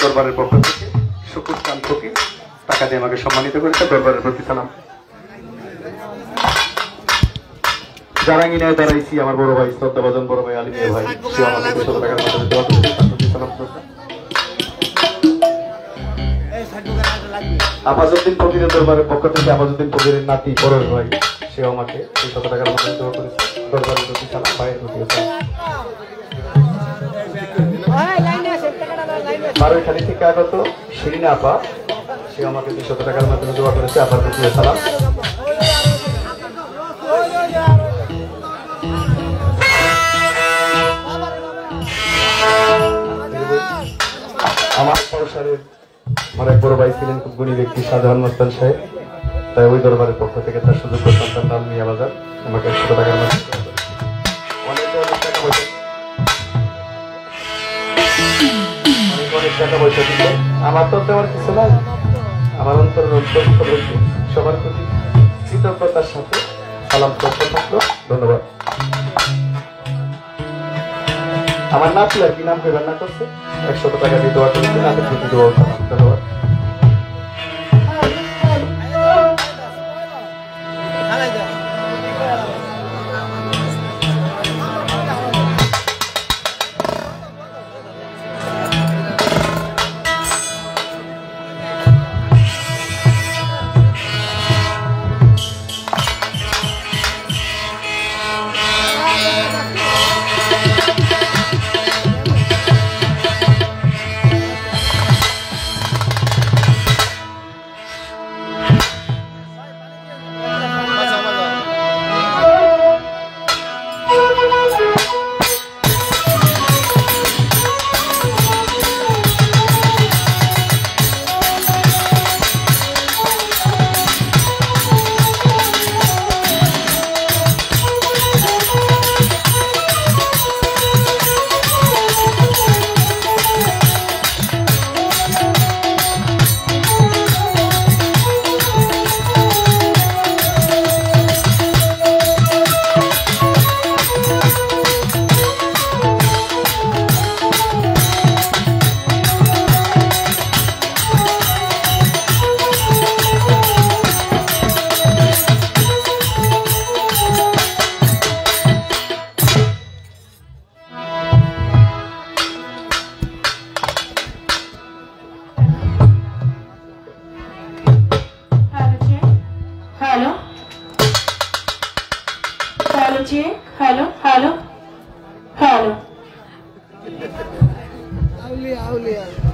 দরবারের পক্ষ থেকে শুকুর চাঁদ ফকির টাকা দিয়ে আমাকে সম্মানিত করেছে। দরবারের প্রতি সালাম। জারাঙ্গিনায় দাঁড়াইছি আমার বড় ভাই শ্রদ্ধাভাজন বড় ভাই আলিমিয়া ভাই, সে আমাকে 200 টাকার মাধ্যমে দোয়া করেছে। তার প্রতি সালাম। আফাজউদ্দিন ফকিরের দরবারের পক্ষ থেকে আফাজউদ্দিন ফকিরের নাতি পরের ভাই, সে আমাকে 200 টাকার মাধ্যমে দোয়া করেছে। দরবারের প্রতি সালাম। ভাইয়ের প্রতি সালাম। বারোইখালী থেকে আগত শিরিনা আপা, সে আমাকে 200 টাকার মাধ্যমে দোয়া করেছে। আপার প্রতি সালাম। আমার সংসারের আমার এক বড় ভাই ছিলেন খুব গুণী ব্যক্তি শাহজাহান মস্তান সাহেব, তাই ওই দরবারের পক্ষ থেকে তার সুযোগ্য সন্তান নাম মিয়া বাজার আমাকে 100 টাকার মাধ্যমে অনেক টাকা পয়সা দিলে আমার তো দেওয়ার কিছু নাই। আমার অন্তর সবার প্রতি কৃতজ্ঞতার সাথে সালাম করতে থাকলো। ধন্যবাদ। আমার নাতি আর কি নাম করে রান্না করছে, 100 টাকা দিয়ে দোয়া করেছে। নাতির প্রতি দোয়া সালাম। ধন্যবাদ।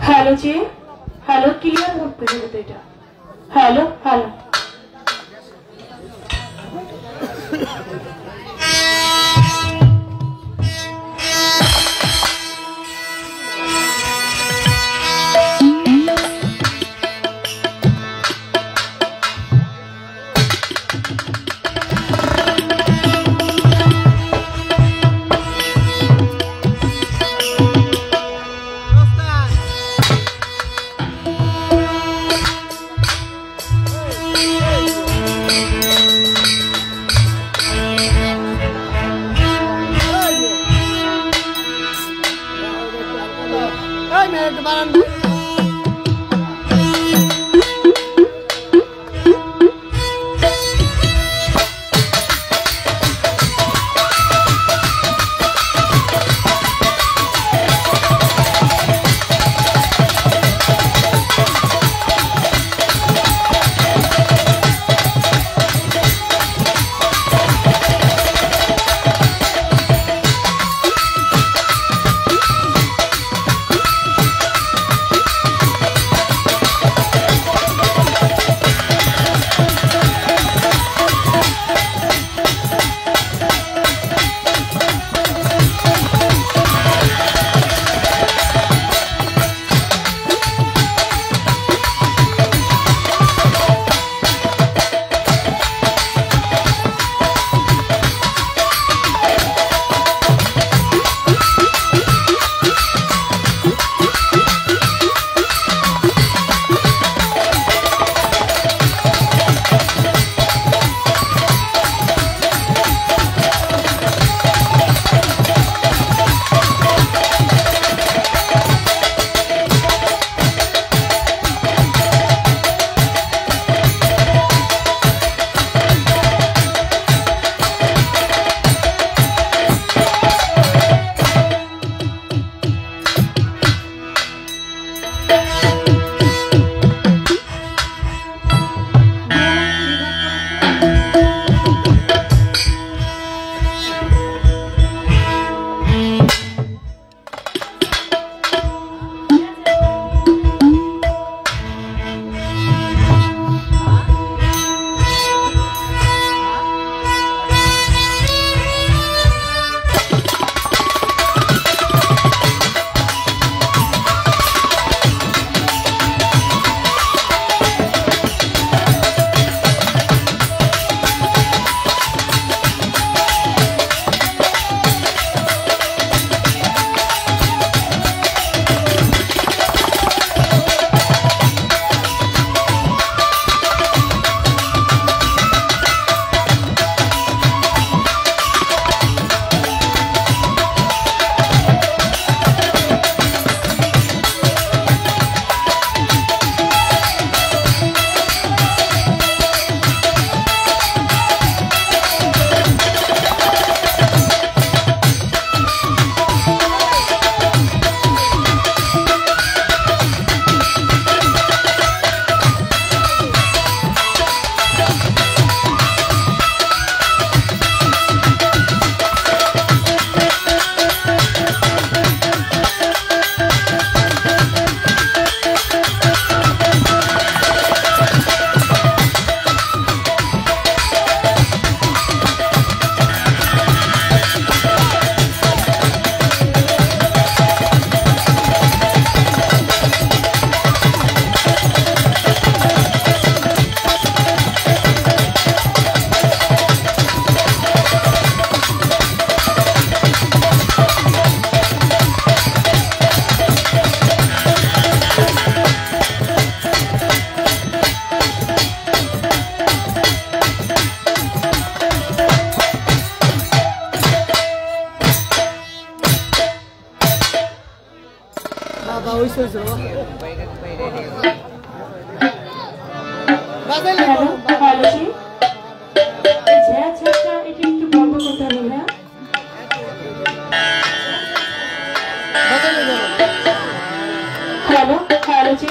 हेलो जी, हेलो क्लियर मोड पे है बेटा। हेलो हेलो হ্যালো হ্যালো জি আচ্ছা আচ্ছা আচ্ছা এটা একটু বন্ধ করতে হবে না হ্যালো হ্যালো জি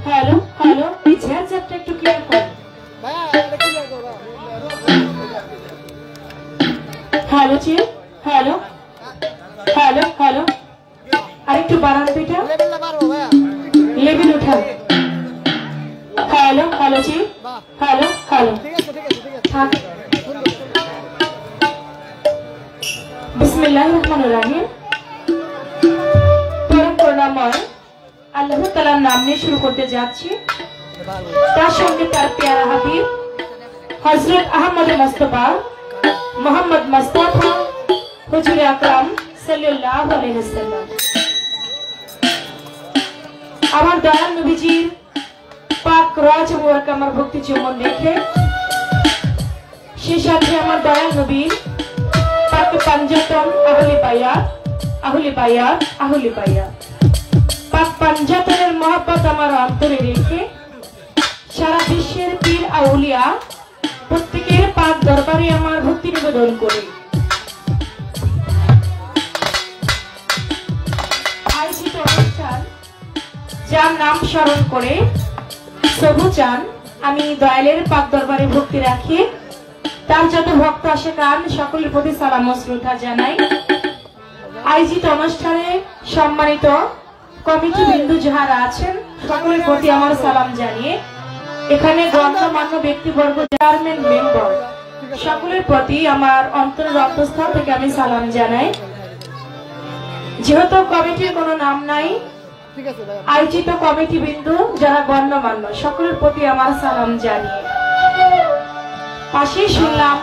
হ্যালো হ্যালো এই ঝ্যাঁঝাটা একটু ক্লিয়ার করুন হ্যালো জি হ্যালো হ্যালো হ্যালো আরেকটু বাড়ান তো এটা লেভেল উঠান হ্যালো হ্যালো জি হ্যালো হ্যালো থাক বিসমিল্লাহির রহমানির রহিম পরম করুণাময় আল্লাহ তাআলার নাম নিয়ে শুরু করতে যাচ্ছি তার সঙ্গে তার প্যারা হাবিব হযরত আহমদ মুস্তাফা মোহাম্মদ মুস্তাফা হুজুর আকরাম সাল্লাল্লাহু আলাইহি ওয়াসাল্লাম আমার দয়াল নবীজির পাক রাজ মুবারক আমার ভক্তি চুম্বন দেখে সেই সাথে আমার দয়াল নবীর পাক পাঞ্জাতন আহলে বায়াত পাক পাঞ্জাতনের মহব্বত আমার অন্তরে রেখে সারা বিশ্বের পীর আউলিয়া প্রত্যেকের পাক দরবারে আমার ভক্তি নিবেদন করি আয়োজিত অনুষ্ঠান যার নাম স্মরণ করে সবু চান আমি দয়ালের পাক দরবারে ভক্তি রাখি তার যত ভক্ত আসে গান সকলের প্রতি সালাম ও শ্রদ্ধা জানাই আয়োজিত অনুষ্ঠানে সম্মানিত কমিটি বিন্দু যারা আছেন সকলের প্রতি আমার সালাম জানিয়ে এখানে গণ্যমান্য ব্যক্তিবর্গ চেয়ারম্যান মেম্বার সকলের প্রতি আমার অন্তরের অন্তঃস্থল থেকে আমি সালাম জানাই যেহেতু কমিটির কোনো নাম নাই আয়োজিত কমিটি বিন্দু যারা গণ্যমান্য সকলের প্রতি আমার সালাম জানিয়ে পাশেই শুনলাম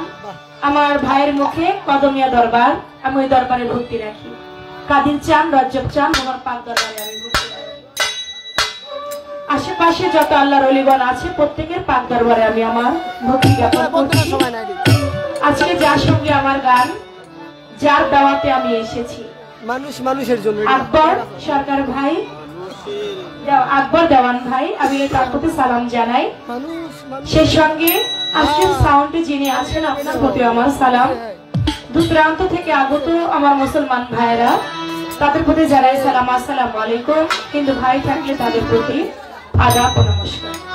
আমার ভাইয়ের মুখে কদমিয়া দরবার আমি ওই দরবারে ভক্তি রাখি কাদির চান রজব চান আমার পাক দরবারে আমি ভক্তি রাখি আশেপাশে যত আল্লাহর ওলিগণ আছে প্রত্যেকের পাক দরবারে আমি আমার ভক্তি জ্ঞাপন করছি আজকে যার সঙ্গে আমার গান যার দাওয়াতে আমি এসেছি মানুষের জন্য আকবর সরকার ভাই আকবর দেওয়ান ভাই আমি তার প্রতি সালাম জানাই সেই সঙ্গে আজকের সাউন্ডে যিনি আছেন আপনার প্রতি আমার সালাম দূর প্রান্ত থেকে আগত আমার মুসলমান ভাইরা তাদের প্রতি জানাই সালাম আসসালামু আলাইকুম কিন্তু ভাই থাকলে তাদের প্রতি আদাব ও নমস্কার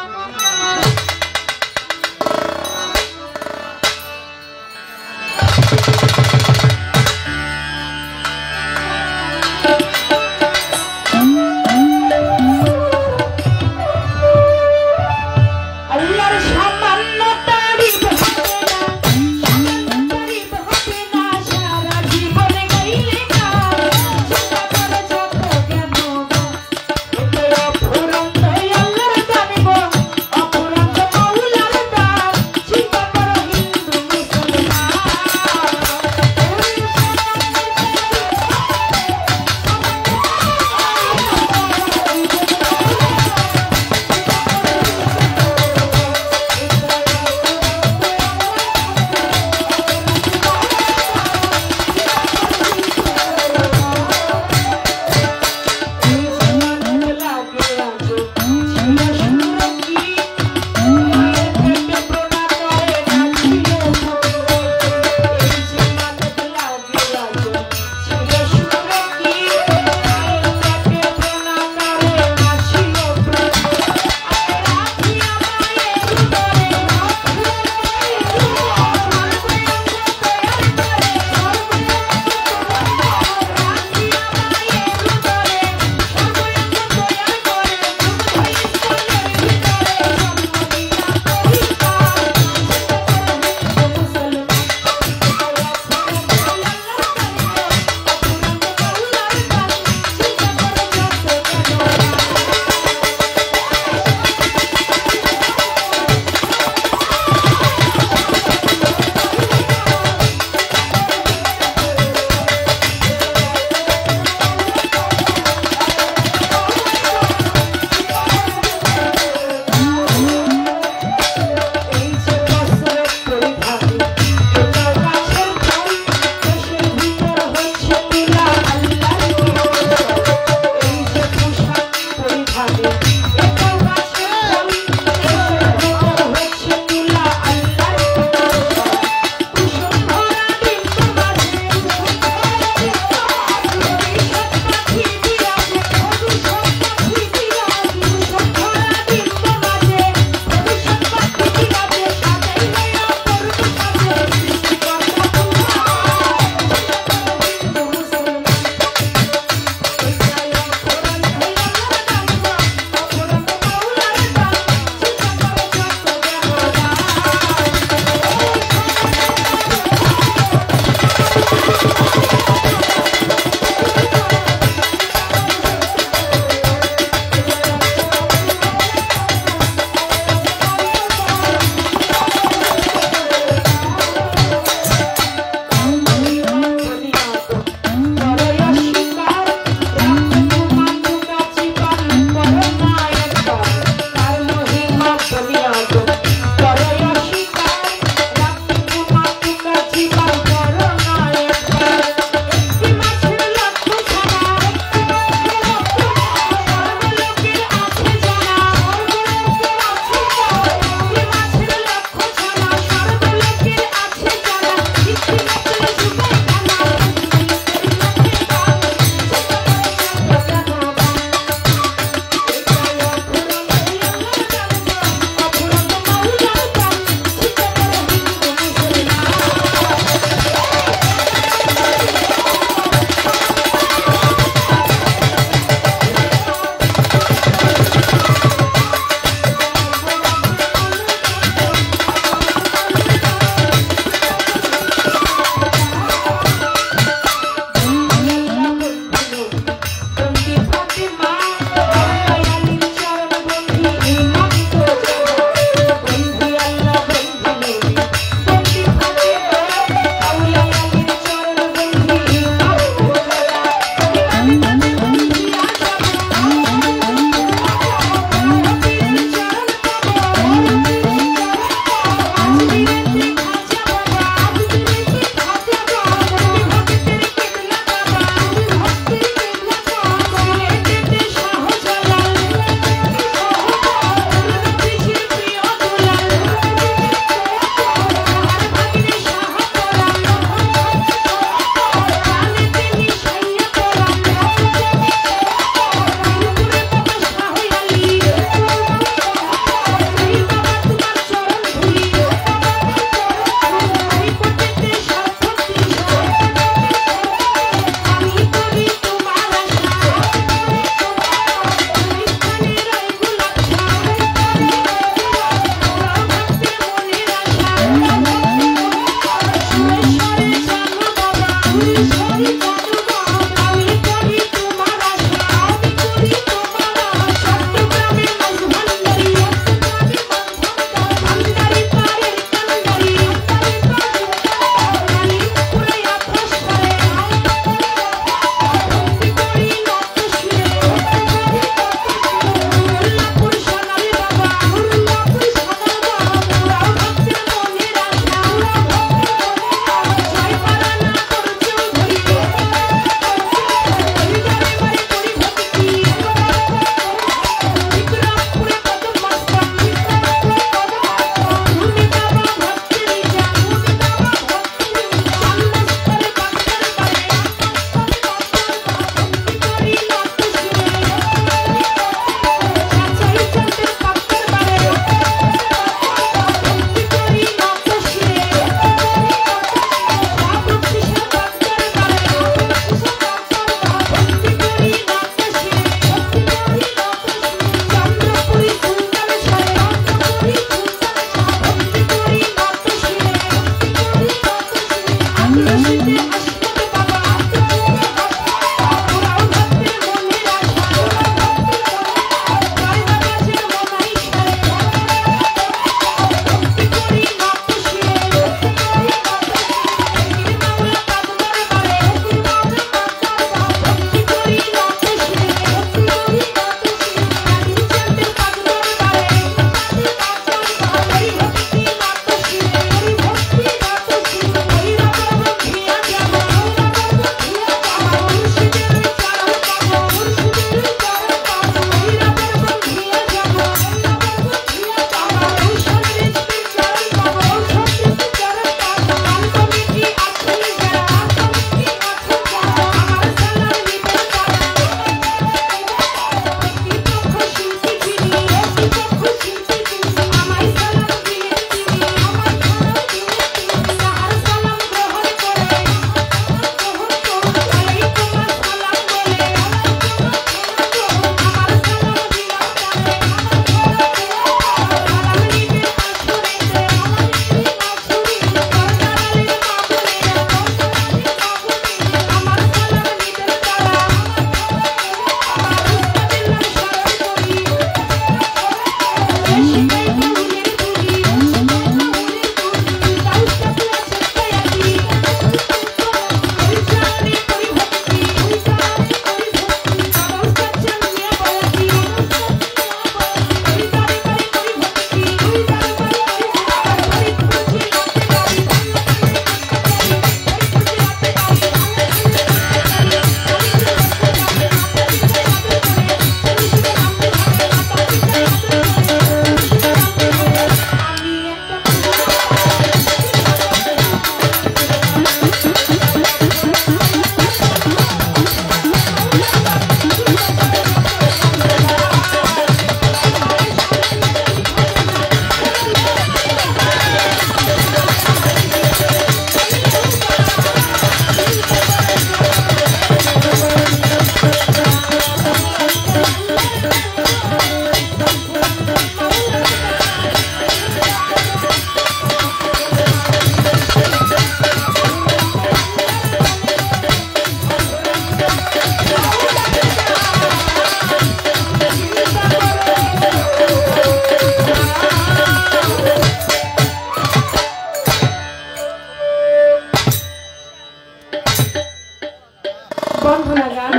বন্ধনা গান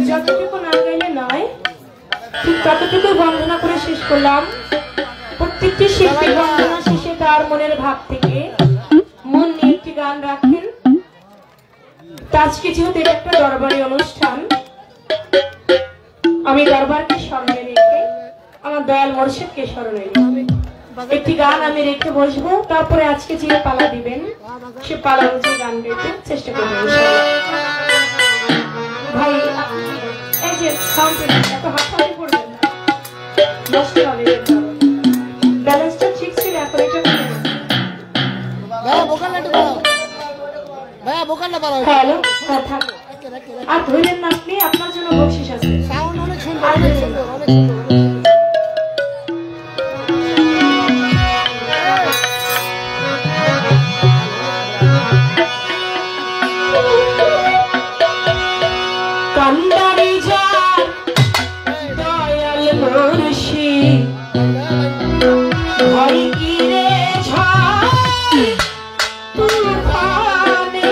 যতটুকু না গাইলে নয়, ঠিক ততটুকু বন্ধনা করে শেষ করলাম। প্রত্যেকটি শিল্পী বন্ধনা শেষে তার মনের ভাব থেকে মন নিয়ে একটি গান রাখেন। আজকে যেহেতু এটা একটা দরবারি অনুষ্ঠান, আমি দরবারকে স্মরণে রেখে আমার দয়াল মোর্শেদকে স্মরণে রেখে একটি গান আমি রেখে বসবো। তারপরে আজকে যে পালা দিবেন সে পালা অনুযায়ী গান গাইতে চেষ্টা করবো। ভাই এই যে সাউন্ড এত হাততালি করবেন না, নষ্ট হবে, ব্যালেন্সটা ঠিক ছিল। এখন এটা হ্যালো, হ্যাঁ থাক, আর ধরলেন না আপনি, আপনার জন্য বকশিস আছে। আর ধরলেন না। কান্দারি যার দয়াল মুর্শিদ ভয় কি রে ঝড় তুফানে,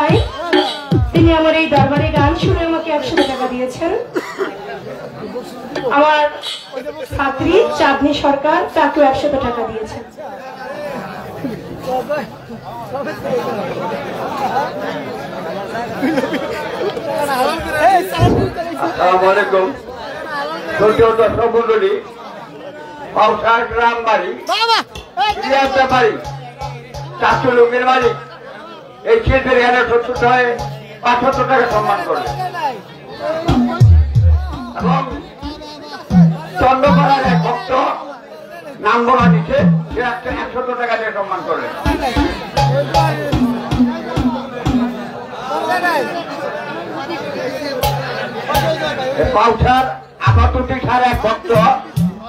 ভাই, তিনি আমার এই দরবারে গান শুনে আমাকে 100 টাকা দিয়েছেন। আমার ছাত্রী চাঁদনী সরকার, তাকেও 100 টাকা দিয়েছেন। আসসালামু আলাইকুম। সবুলি পাউসার গ্রাম বাড়ি বাড়ি 400 লোকের মালিক এই শিল্পের এখানে 70 হয়ে 75 টাকা সম্মান করলেন এবং চন্দ্রপাড়ার এক ভক্ত নাম বলা দিচ্ছে সে 100 টাকা দিয়ে সম্মান করলেন। পাউসার আপাতটি সার এক ভক্ত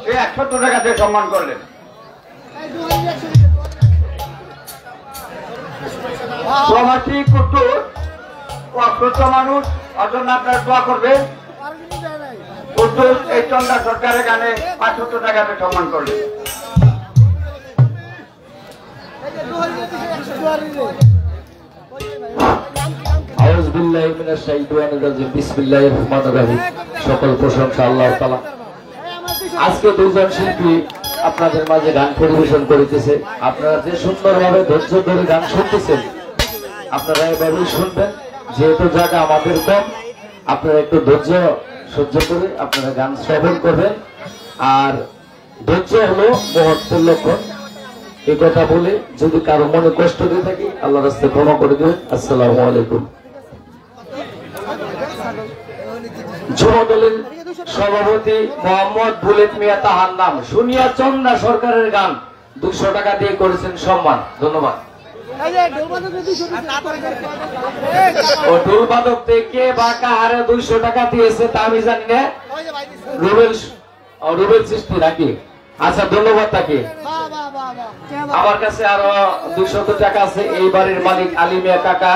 সে 100 টাকা দিয়ে সম্মান করলেন। প্রবাসী কুটুর অসুস্থ মানুষ অজন্য আপনার দোয়া করবেন। কুটুর এই চন্দা সরকারের গানে 75 টাকা দিয়ে সম্মান করলেন। সকল প্রশংসা আল্লাহ তাআলা। আজকে দুজন শিল্পী আপনাদের মাঝে গান পরিবেশন করিতেছে। আপনারা যে সুন্দরভাবে ধৈর্য ধরে গান শুনতেছেন, আপনারা এভাবেই শুনবেন। যেহেতু জায়গা আমাদের কম, আপনারা একটু ধৈর্য সহ্য করে আপনারা গান শ্রবণ করবেন। আর ধৈর্য হলো মহত্বের লক্ষণ। এই কথা বলে যদি কারো মনে কষ্ট দিয়ে থাকি আল্লাহর রাস্তায় ক্ষমা করে দেবেন। আসসালামু আলাইকুম। যুবদলের সভাপতি মোহাম্মদ বুলেট মিয়া, তাহার নাম শুনিয়া চন্দা সরকারের গান 200 টাকা দিয়ে করেছেন সম্মান। ধন্যবাদ। ও ঢোলবাদক থেকে বা কাহারে 200 টাকা দিয়েছে তা আমি জানি না। রুবেল সৃষ্টি নাকি? আচ্ছা, ধন্যবাদ তাকে। আমার কাছে আরো 200 টাকা আছে। এই বাড়ির মালিক আলী মিয়া কাকা,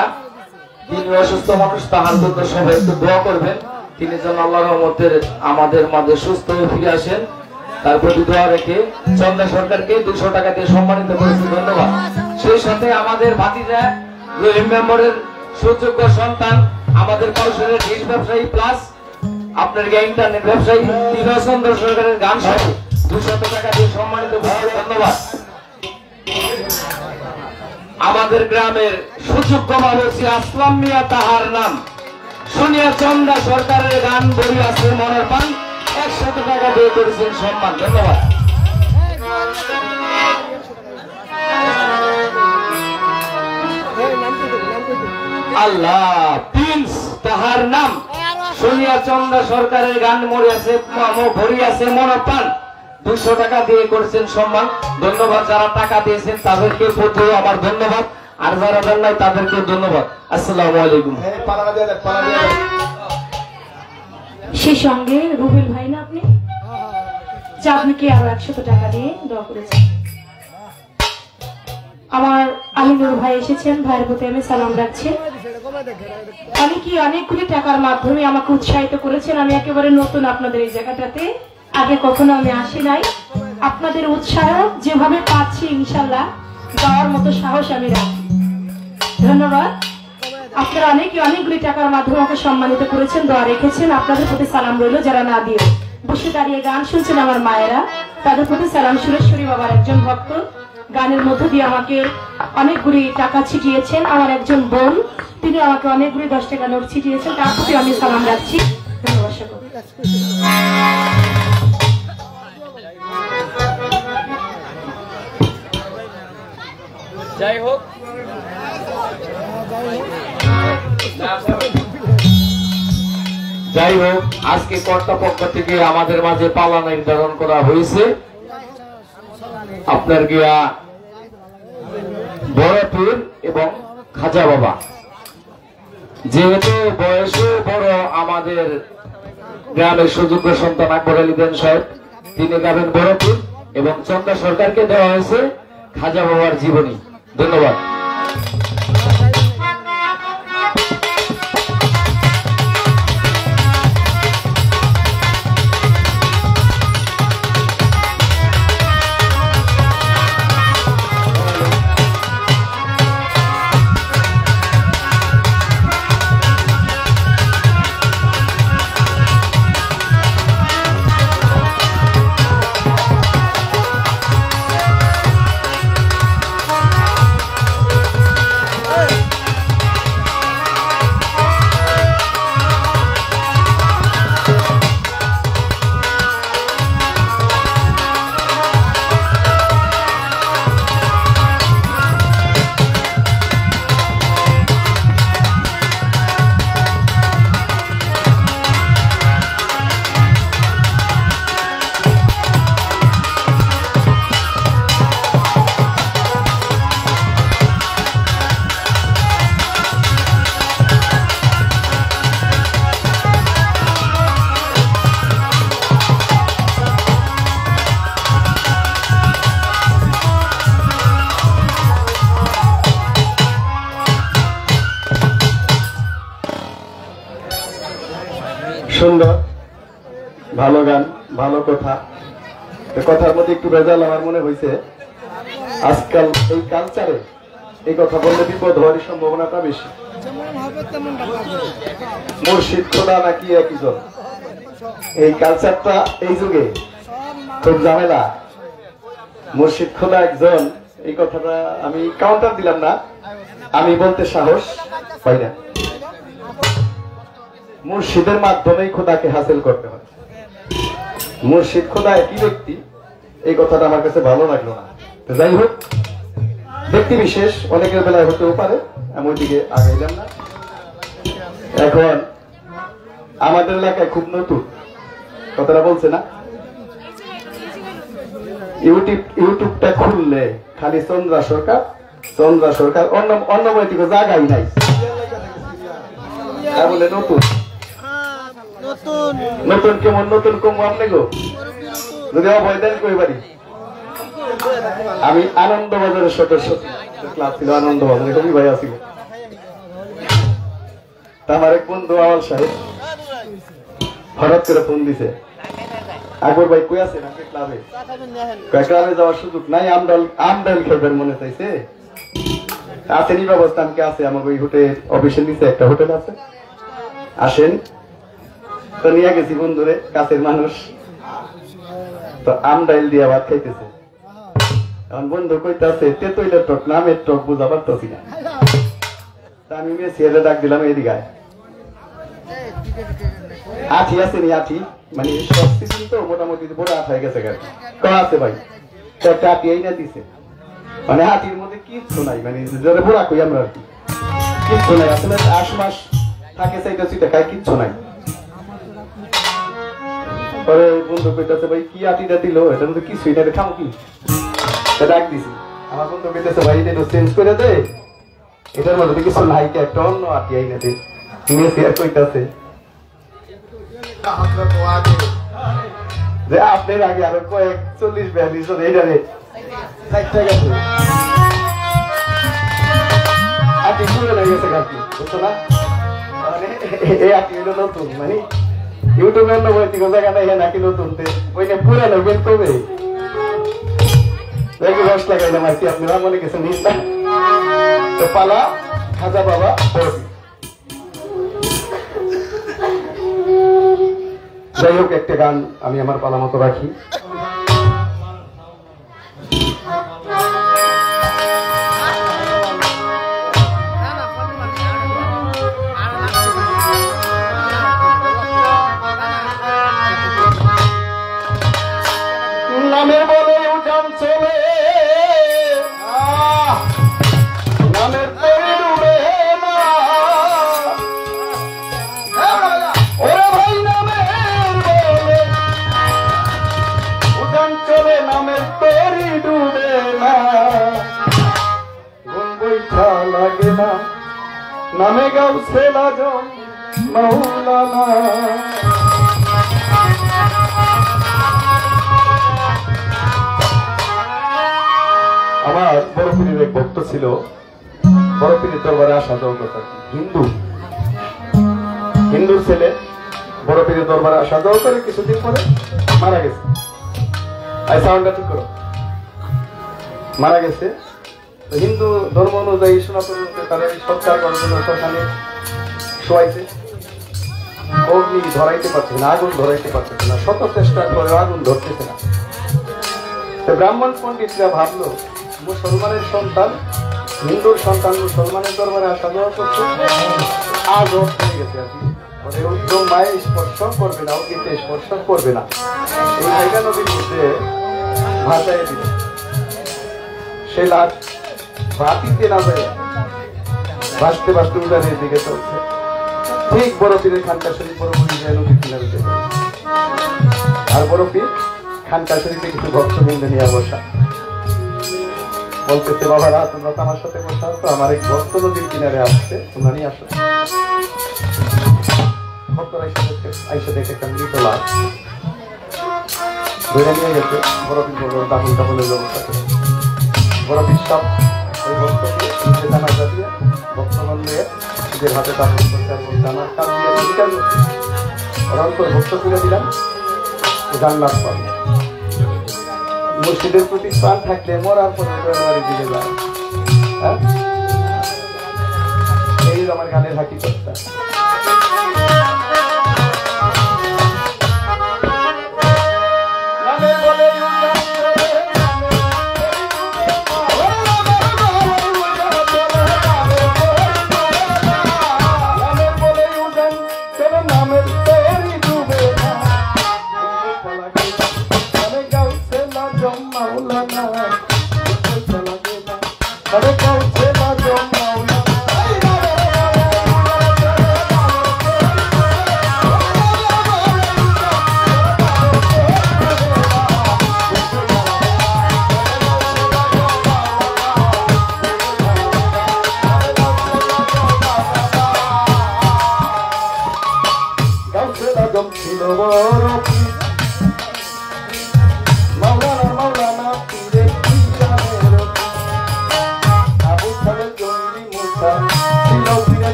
তিনি অসুস্থ মানুষ, তাহার জন্য সবাই একটু দোয়া করবেন। তিনি যেন আল্লাহর রহমতে আমাদের মাঝে সুস্থ হয়ে ফিরে আসেন, তার প্রতি দোয়া রেখে চন্দা সরকারকে 200 টাকা দিয়ে সম্মানিত করেছি। ধন্যবাদ। সেই সাথে আমাদের ভাতিজা রহিম মেম্বরের সুযোগ্য সন্তান, আমাদের কৌশলের ডিশ ব্যবসায়ী প্লাস আপনার ইন্টারনেট ব্যবসায়ী তীরচন্দ্র সরকারের গান সহ 200 টাকা দিয়ে সম্মানিত করেছি। ধন্যবাদ। আমাদের গ্রামের সুযোগ্য মানুষ আসলাম মিয়া, তাহার নাম শুনিয়া চন্দা সরকারের গান বই আছে মনের পান, 100 টাকা দিয়ে করেছেন সম্মান। ধন্যবাদ। আল্লাহ প্রিন্স, তাহার নাম শুনিয়া চন্দা সরকারের গান ভরি আছে মনের পান, 200 টাকা দিয়ে করেছেন সম্মান। ধন্যবাদ। যারা টাকা দিয়েছেন তাদেরকে প্রথমে আমার ধন্যবাদ, আর যারা দেন নাই তাদেরকে ধন্যবাদ। আসসালামু আলাইকুম। সেই সঙ্গে রুবেল ভাই না আপনি, যা আপনাকে আরো 100 টাকা দিয়ে দোয়া করেছেন। আমার আলিনুর ভাই এসেছেন, ভাইয়ের প্রতি আমি সালাম রাখছি। অনেকগুলি টাকার মাধ্যমে আমাকে উৎসাহিত করেছেন। আমি একেবারে নতুন আপনাদের এই জায়গাটাতে, আগে কখনো আমি আসি নাই। আপনাদের উৎসাহ যেভাবে পাচ্ছি ইনশাল্লাহ যাওয়ার মতো সাহস আমি রাখি। ধন্যবাদ। আপনারা অনেকগুলি টাকার মাধ্যমে আমাকে সম্মানিত করেছেন, দোয়া রেখেছেন। আপনাদের প্রতি সালাম রইল। যারা না দিয়ে বসে দাঁড়িয়ে গান শুনছেন আমার মায়েরা, তাদের প্রতি সালাম। সুরেশ্বরী বাবার একজন ভক্ত গানের মধ্য দিয়ে আমাকে অনেকগুলি টাকা ছিটিয়েছেন। আমার একজন বোন, তিনি আমাকে অনেকগুলি 10 টাকা নোট ছিটিয়েছেন, তার প্রতি আমি সালাম রাখছি। ধন্যবাদ সকল। যাই হোক, আজকে কর্তৃপক্ষ থেকে আমাদের মাঝে পালা নির্ধারণ করা হয়েছে। আপনার গিয়া বড়পীর এবং খাজা বাবা, যেহেতু বয়সে বড় আমাদের গ্রামের সুযোগ্য সন্তান আকবর আলী দেন সাহেব, তিনি গাবেন বড়পীর এবং চন্দা সরকারকে দেওয়া হয়েছে খাজা বাবার জীবনী। ধন্যবাদ। সুন্দর, ভালো গান, ভালো কথা। কথার মধ্যে একটু ভেজাল আমার মনে হয়েছে। আজকাল এই কালচারে এই কথা বললে বিপদ হওয়ার সম্ভাবনাটা বেশি। মুর্শিদ খোদা নাকি একই জন, এই কালচারটা এই যুগে খুব ঝামেলা। মুর্শিদ খোদা একজন, এই কথাটা আমি কাউন্টার দিলাম না, আমি বলতে সাহস পাই না। মুর্শিদের মাধ্যমেই খোদাকে হাসিল করতে হয়। মুর্শিদ খোদা একই ব্যক্তি, এই কথাটা আমার কাছে ভালো লাগলো না। যাই হোক, ব্যক্তি বিশেষ অনেকের বেলায় হতেও পারে, আমি ওইদিকে আগাইলাম না। এখন আমাদের এলাকায় খুব নতুন কথাটা বলছে না, ইউটিউবটা খুললে খালি চন্দ্রা সরকার, অন্য বইটিকে জায়গাই নাই। বলে নতুন নতুন কেমন নতুন কম আপনি গো, যদি অভয় দেন কই বাড়ি। আমি আনন্দবাজারের সদস্য, ক্লাব ছিল আনন্দবাজারে, কবি ভাই আছিল। আমার এক বন্ধু আওয়াল সাহেব হঠাৎ করে ফোন দিছে, আকবর ভাই কই আছেন আপনি ক্লাবে? ক্লাবে যাওয়ার সুযোগ নাই, আমডাল খেলবেন মনে চাইছে। আসেনি ব্যবস্থা আমাকে আছে, আমাকে ওই হোটেল অফিসের নিচে একটা হোটেল আছে, আসেন। তো নিয়ে গেছি বন্ধুরে, কাছের মানুষ তো আমডাইল দিয়ে ভাত খাইতেছে। এখন বন্ধু কইতাছে তেতইলের টক, নামের টক বুঝা পারতেছি না। আমি মেসিয়ারে ডাক দিলাম, এদিকে আঠি আছে নি, আঠি মানে সব সিজন তো মোটামুটি বড় আঠ হয়ে গেছে। আছে ভাই, একটা আটি এই না দিছে, মানে হাতির মধ্যে কিচ্ছু নাই, মানে যারা বোড়া কই আমরা আর কি, কিচ্ছু নাই। আসলে 8 মাস থাকে সেইটা চিটা খায়, কিচ্ছু নাই। পরে বন্ধু কইতাছে ভাই কি আটিটা দিল, এটার মধ্যে কিছুই না, খাও কি? ডাক দিছি, আমার বন্ধু কইতাছে ভাই এটা চেঞ্জ করে দে, এটার মধ্যে কিছু নাই, একটা অন্য আটি আইনা দে। তুমি শেয়ার কইতাছে যে আপনার আগে আরো কয়েক 40-42 জন এইটা রে আটি শুরু হয়ে গেছে কাকি, বুঝছো না? এই আটি হলো নতুন, মানে ইউটিউবের নবৈতিক জায়গা নাই নাকি নতুন, ওইটা পুরানো বের করবে। রস লাগাইলাম আর কি, আপনারা মনে গেছেন নিন্দা তো পালা খাজা বাবা। যাই হোক, একটা গান আমি আমার পালা মতো রাখি। নামের বলে উঠান চলে, নামের পরে ডুবে না। ওরে ভাই নামের বলে উঠান চলে, নামের পরে ডুবে না। গুণ বৈঠা লাগে না, নামে গাউছে লাজম মাওলানা। আমার বড় পীরের এক ভক্ত ছিল, বড় পীরের দরবারে আসা যাওয়া করত, হিন্দুর ছেলে, বড় পীরের দরবারে আসা যাওয়া করে, কিছুদিন পরে মারা গেছে। সাউন্ডটা ঠিক করো, মারা গেছে। হিন্দু ধর্ম অনুযায়ী সনাতন তারা সৎকার করার জন্য শ্মশানে শোয়াইছে, অগ্নি ধরাইতে পারছে না, আগুন ধরাইতে পারতেছে না, শত চেষ্টা করে আগুন ধরতেছে না। ব্রাহ্মণ পণ্ডিতরা ভাবলো মুসলমানের সন্তান, হিন্দুর সন্তান মুসলমানের দরবারে আসা যাওয়া করছে, আজ হয়ে গেছে আর কি, মায়ে স্পর্শ করবে না, অগ্নিতে স্পর্শ করবে না। এই ভাইটা নদীর মধ্যে ভাসাই দিল, সে লাশ ভাতিতে না যায়, ভাসতে ভাসতে উদানের দিকে চলছে। ঠিক বড় পীরের খানকা শরীফ বড় পীর নদীর কিনারে, আর বড় পীর খানকা শরীফে কিছু ভক্ত মিলে নিয়ে বসা, বলতেছে বাবারা তোমরা তো আমার সাথে বসা আছো, আমার এক ভক্ত নদীর কিনারে আসছে, তোমরা নিয়ে আসো। ভক্তরা আইসা দেখে একটা মৃত লাশ ধরে নিয়ে গেছে। বড় পীর বলল দাফন টাফনের ব্যবস্থা করে। বড় পীর সব ওই ভক্তকে নিজে জানাজা দিয়ে ভক্তগণ নিয়ে নিজের হাতে দাফন করতে, আর বলতে আমার কাজ দিয়ে অন্তর্ভুক্ত করে দিলাম, জান্নাত পাবে। মুর্শিদের প্রতি প্রাণ থাকলে মরার পরে বাড়ি দিকে যায়। হ্যাঁ, এই আমার গানের হাকিকতটা।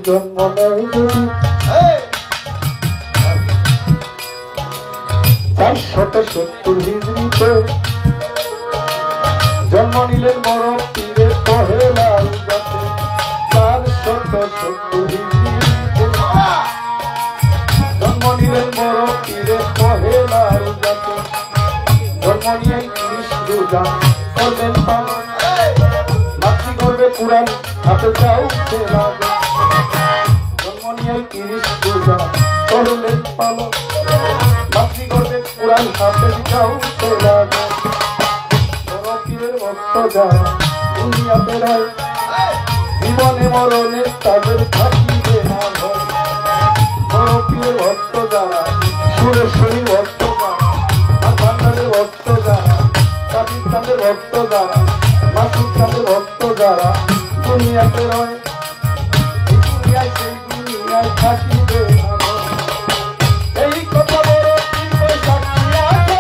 জন্ম নেই যদি 470 হিজরিতে জন্ম নিলেন বড় পীরের পহেলা উজাতে 470 হিজরিতে জন্ম নিলেন বড় পীরের পহেলা উজাতে জন্ম নিয়ে 30 রোজা করলেন পালন মাতৃ গর্ভে কুরআন হাতে চাও খেলা জন্ম নিয়ে 30 রোজা করলেন পালন মাতৃ গর্ভে কুরআন হাতে চাও খেলা বড় পীরের ভক্ত যারা দুনিয়াতে রয় জীবনে মরণে তাদের থাকিবে না ভয় বড় পীরের ভক্ত যারা সুরেশ্বরী ভক্ত যারা ভান্ডারের ভক্ত যারা পাকিস্তানের ভক্ত যারা মাসুদ খানের ভক্ত যারা দুনিয়াতে রয় এই দুনিয়ায় সেই দুনিয়ায় থাকিবে না ভয় এই কথা বড় পীর সাক্ষী আছে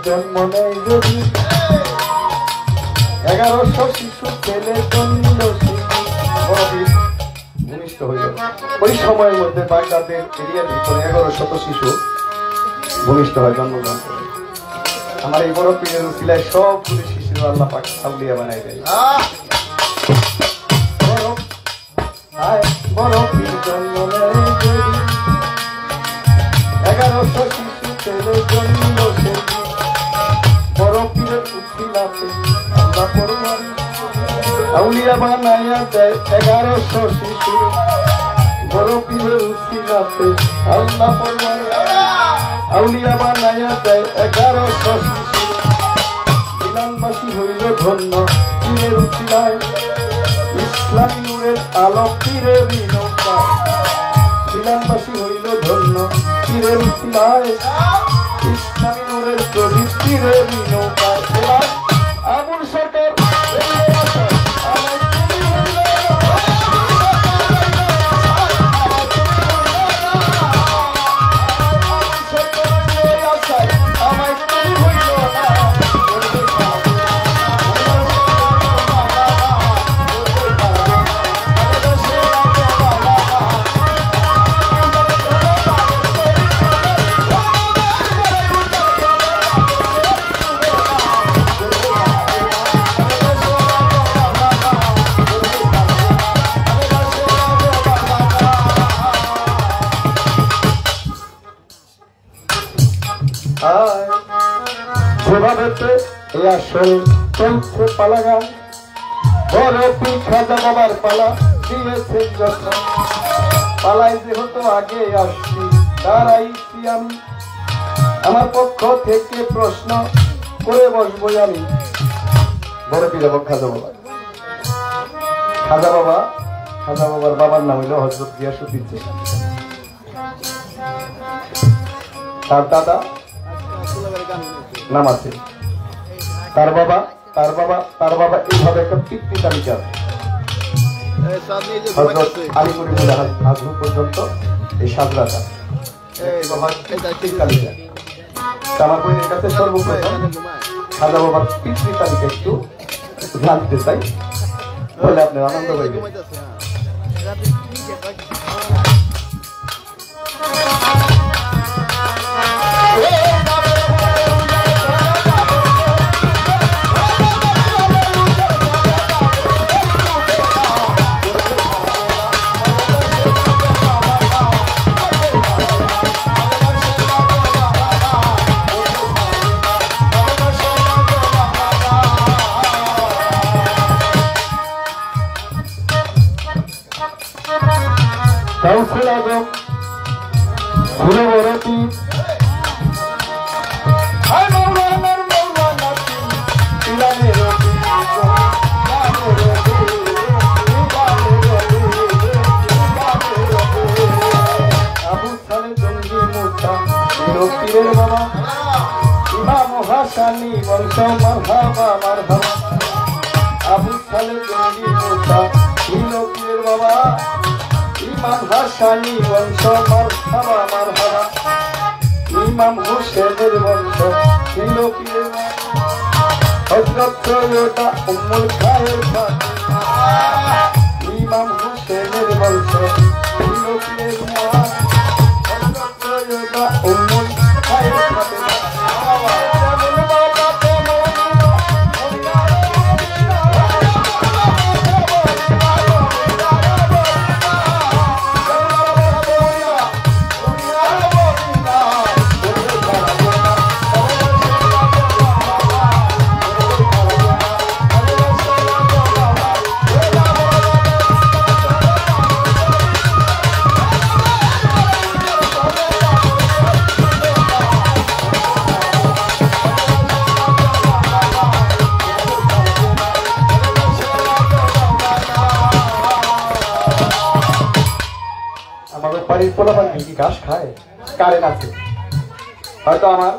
জন্ম নেই যদি 1100 শিশু ছেলে জন্ম ভূমিষ্ঠ হইল ওই সময়ের মধ্যে বাগদাদের এরিয়ার ভিতরে 1100 শিশু ভূমিষ্ঠ হয় জন্মগ্রহণ করে আমার এই বড় পীরের উসিলায় সবগুলি শিশু আল্লাহ পাক আউলিয়া বানাই দেয় বড় পীর জন্ম নেই যদি 1100 শিশু ছেলে জন্ম বড় পীরের উসিলাতে আল্লাহ পরমারি আউলিয়া বানাইয়া দেয় 1100 শিশু বড় পীরের উসিলাতে আল্লাহ পরমানে আউলিয়া বানায়া দেয় 1100 শিশু মিলানবাসী হইল ধন্য পীরের উসিলায় ইসলামী নূরের আলো পীরের নৌকা মিলানবাসী হইল ধন্য পীরের উসিলায় ইসলামী নূরের প্রদীপ পীরের নৌকা আবুল সরকার যেভাবে এই আসল চলছে পালাগান বড় পীর খাজা বাবার পালা দিয়েছে যখন পালাই যেহেতু আগে আসছি দাঁড়াইছি আমি আমার পক্ষ থেকে প্রশ্ন করে বসবো আমি বড় পীর এবং খাজা বাবা খাজা বাবার বাবার নাম হইল হযরত গিয়াসউদ্দিন তার দাদা নাম আছে তার বাবা এইভাবে একটা পিতৃ তালিকা আলিপুরি হাজু পর্যন্ত এই সাজরাটা তালিকা আমার বইয়ের কাছে সর্বপ্রথম খাজা বাবার পিতৃ তালিকা একটু জানতে চাই বলে আপনার আনন্দ পাইবেন গাউসুল আজম ঘুরে বড়টি আবু সালে জঙ্গি মুঠা পীরের বাবা ইমাম হাসানি বংশ মারহাবা মারহাবা আবু সালে জঙ্গি মুঠা পীরের বাবা ইমাম হাসানি বংশ মারহাবা মারহাবা ইমাম হোসেনের বংশ ছিল পীরের হযরত সৈয়দা উম্মুল খায়ের ইমাম হোসেনের বংশ ছিল পীরের হযরত সৈয়দা উম্মুল খায়ের ঘাস খায় কারেন্ট আছে হয়তো আমার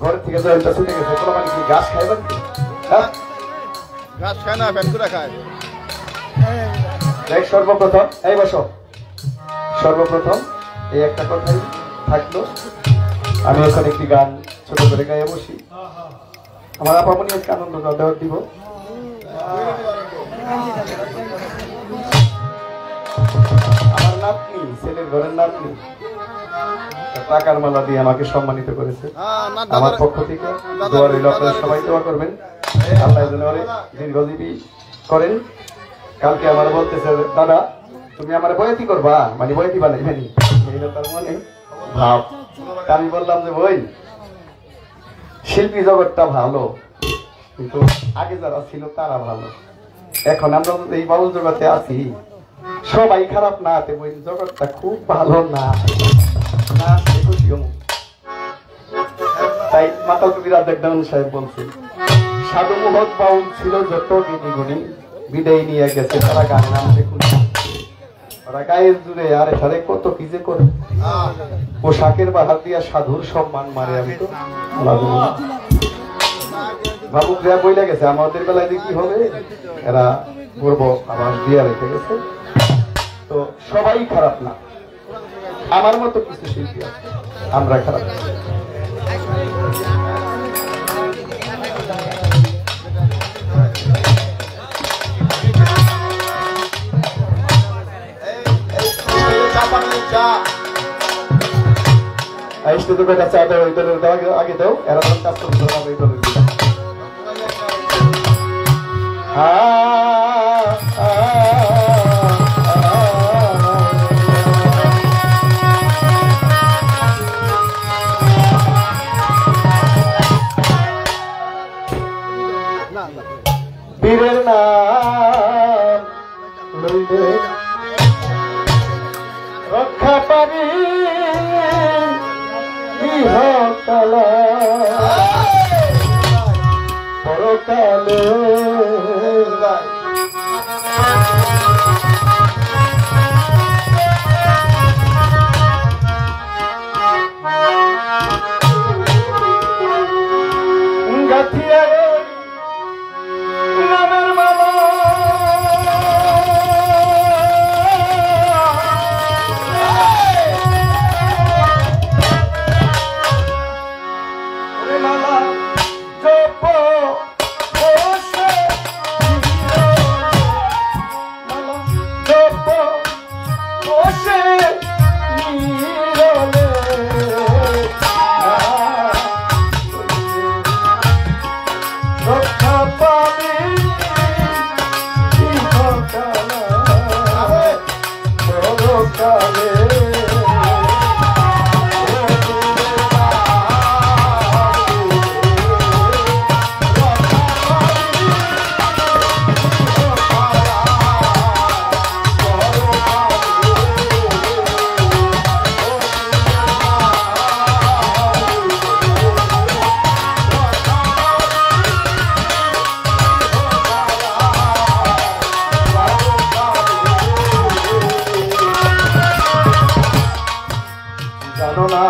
ঘর থেকে জয়টা ছুটে গেছে পোলাপানি কি ঘাস খায় বাড়িতে ঘাস খায় না ফ্যানকুরা খায় দেখ সর্বপ্রথম এই বসো সর্বপ্রথম এই একটা কথাই থাকলো আমি ওখানে একটি গান ছোট করে গায়ে বসি আমার আপামনি আজকে আনন্দ দেওয়ার দিব আমার নাতনি ছেলের ঘরের নাতনি টাকার মালা দিয়ে আমাকে সম্মানিত করেছে আমার পক্ষ থেকে দোয়া রইল আপনারা সবাই দোয়া করবেন আল্লাহ যেন দীর্ঘজীবী করেন কালকে আমার বলতেছে দাদা তুমি আমার বয়াতি করবা মানে বয়াতি বানাইবেনি তার মনে ভাব আমি বললাম যে বই শিল্পী জগৎটা ভালো কিন্তু আগে যারা ছিল তারা ভালো এখন আমরা এই বাউল জগতে আছি সবাই খারাপ না তে বই জগৎটা খুব ভালো না না খুশি হম। তাই মাতাল কবির আজাদ সাহেব বলছেন সাধু মোহক বাউল ছিল যত জ্ঞানী গুণী বিদায় নিয়ে গেছে তারা গান নাম দেখুন ওরা গায়ের জুড়ে আর এখানে কত কি যে করে পোশাকের বাহার দিয়া সাধুর সম্মান মারে আমি তো ভাবুক যা বইলে গেছে আমাদের বেলায় যে কি হবে এরা পূর্ব আবাস দিয়া রেখে গেছে। তো সবাই খারাপ না, আমার মতো কিছু শিল্পী আছে আমরা খারাপ। আইসতে তো বেটা চা দাও ওই দলের দাও আগে দাও এরা তো কাজ করতে হবে ওই দলের দিকে। বীরের নাম লইলে রক্ষা পাবি ইহকালে পরকালে। গাথিয়া নামের মালা মালা জপ বসে মালা জপ বসে নীরলে রক্ষা পাবি ইহকালে পরকালে। জানো না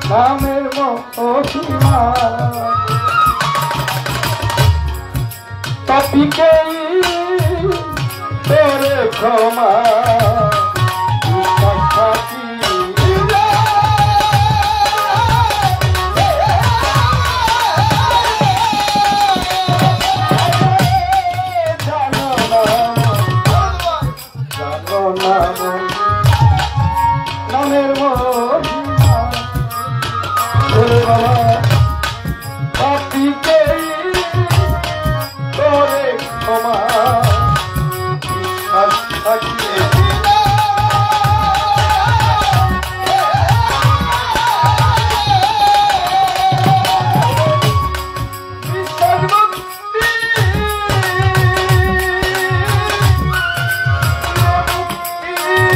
নামের মহিমা পাপিকেই তোরে ক্ষমা জানো না নামের মহিমা ওরে বাবা পাপিকেই তোরে ক্ষমা থাকিলে মুক্তি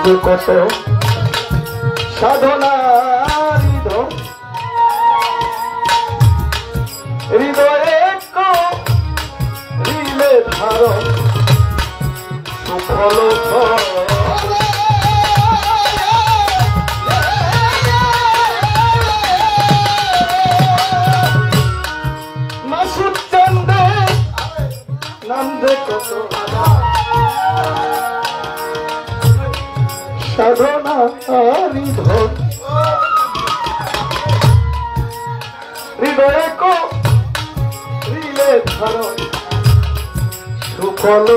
যে কত সাধনার হৃদয়ে রিলে ধারণ সুফল মাসুদ চন্দ্রে নাম যে কত সাধনা হৃদয় হৃদয়ে রিলে ধারণ সুফল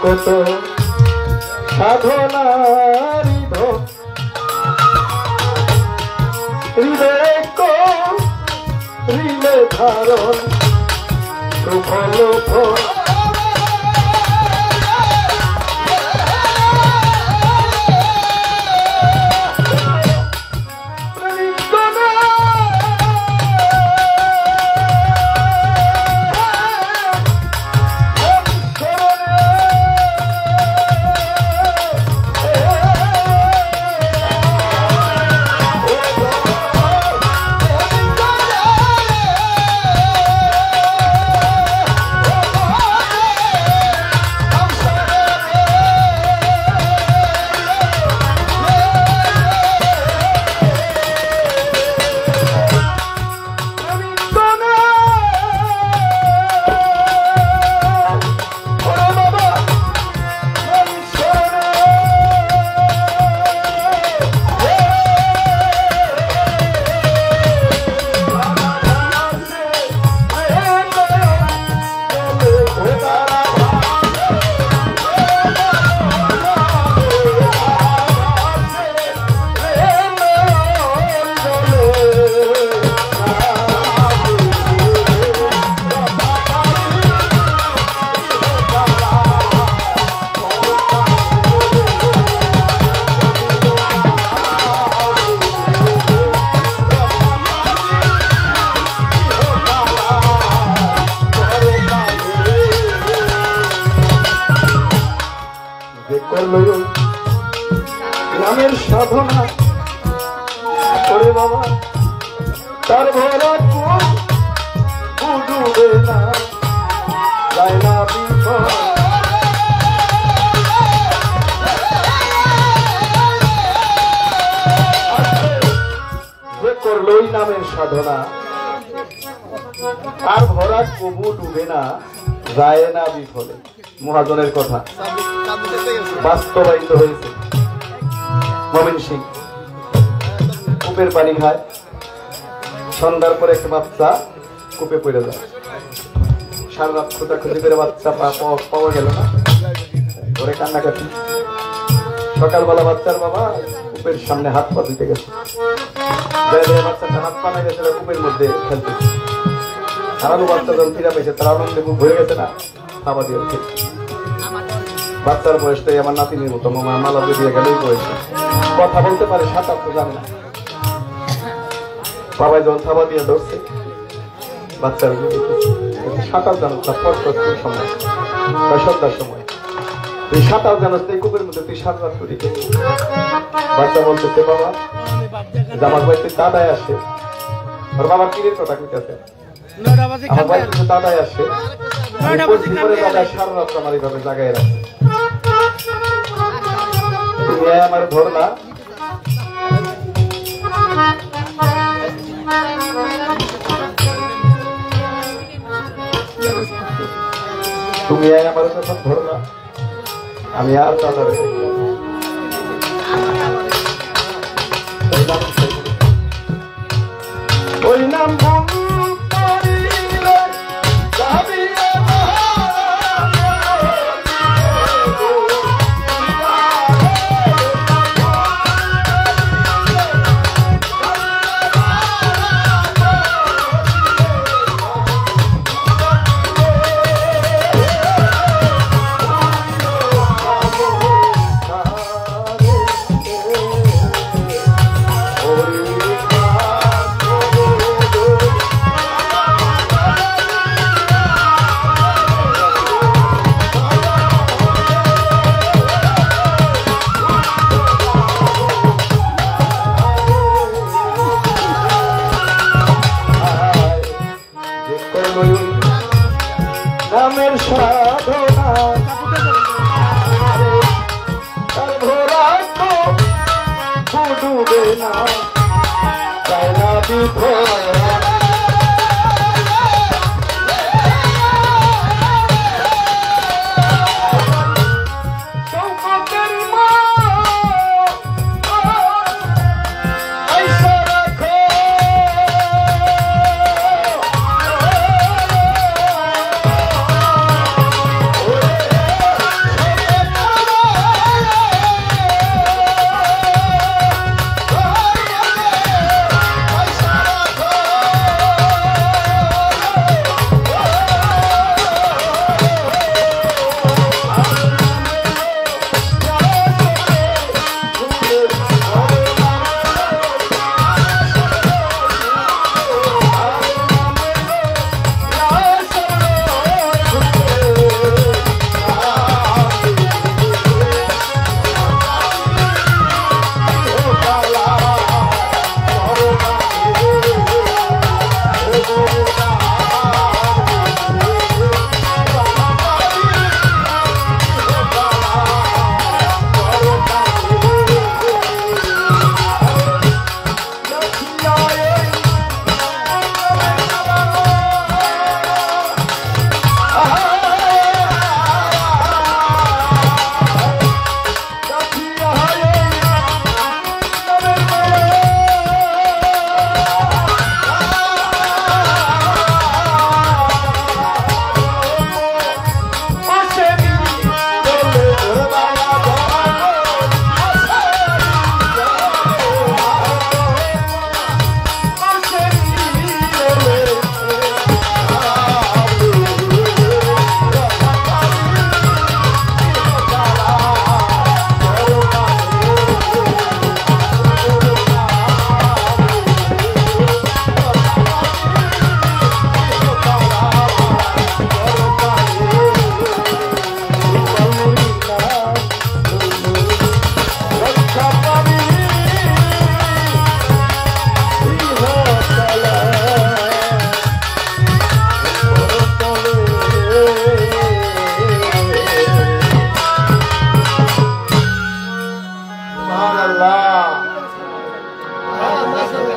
কত সাধনার হৃদয়ে রিলে ধারণ সুফল নামের সাধনা করে বাবা তার ভরা ডুবে না যায় না বিপদ যে করলই নামের সাধনা আর ভরা কবু ডুবে না যায় না বিফলে। মহাজনের কথা বাস্তবায়িত হয়েছে। মমিন সিং কূপের পানি খায়, সন্ধ্যার পরে একটা বাচ্চা কূপে পড়ে যায়। সারা রাত খোঁজাখুঁজি করে বাচ্চা পাওয়া গেল না, ধরে কান্নাকাটি। সকালবেলা বাচ্চার বাবা কূপের সামনে হাত পা ধুতে গেছে, বাচ্চাটা হাত পা না গেছে কূপের মধ্যে খেলতেছে। হারানো বাচ্চা যখন ফিরা পেয়েছে তার আনন্দে খুব ভরে গেছে না, খাওয়া দিয়ে উঠে। বাচ্চার বয়সটাই আমার নাতিনির মতো, মালা দিয়ে গেলেই বয়স, কথা বলতে পারে, সাঁতার তো জানে না। বাবাই যখন থাবা দিয়ে ধরছে বাচ্চার সাঁতার জানো না, সময় সন্ধ্যার সময় তুই সাঁতার জানো, এই কূপের মধ্যে তুই সাত রাত করি। বাচ্চা বলতেছে বাবা আমার বাড়িতে দাদাই আসে, ওর বাবার কিরের কথা কইতেছে, আমার বাড়িতে দাদাই আসে, দাদাই সারা রাত আমার এইভাবে জাগায় রাখে। তুমি আমার ধরলা, তুমি আমার যখন ধরলা, আমি আর দাদার ওই নাম ভুল করিলে যাবি নামের সাধনা তার ঘোরা তো ডুবে না তাই না বিধরা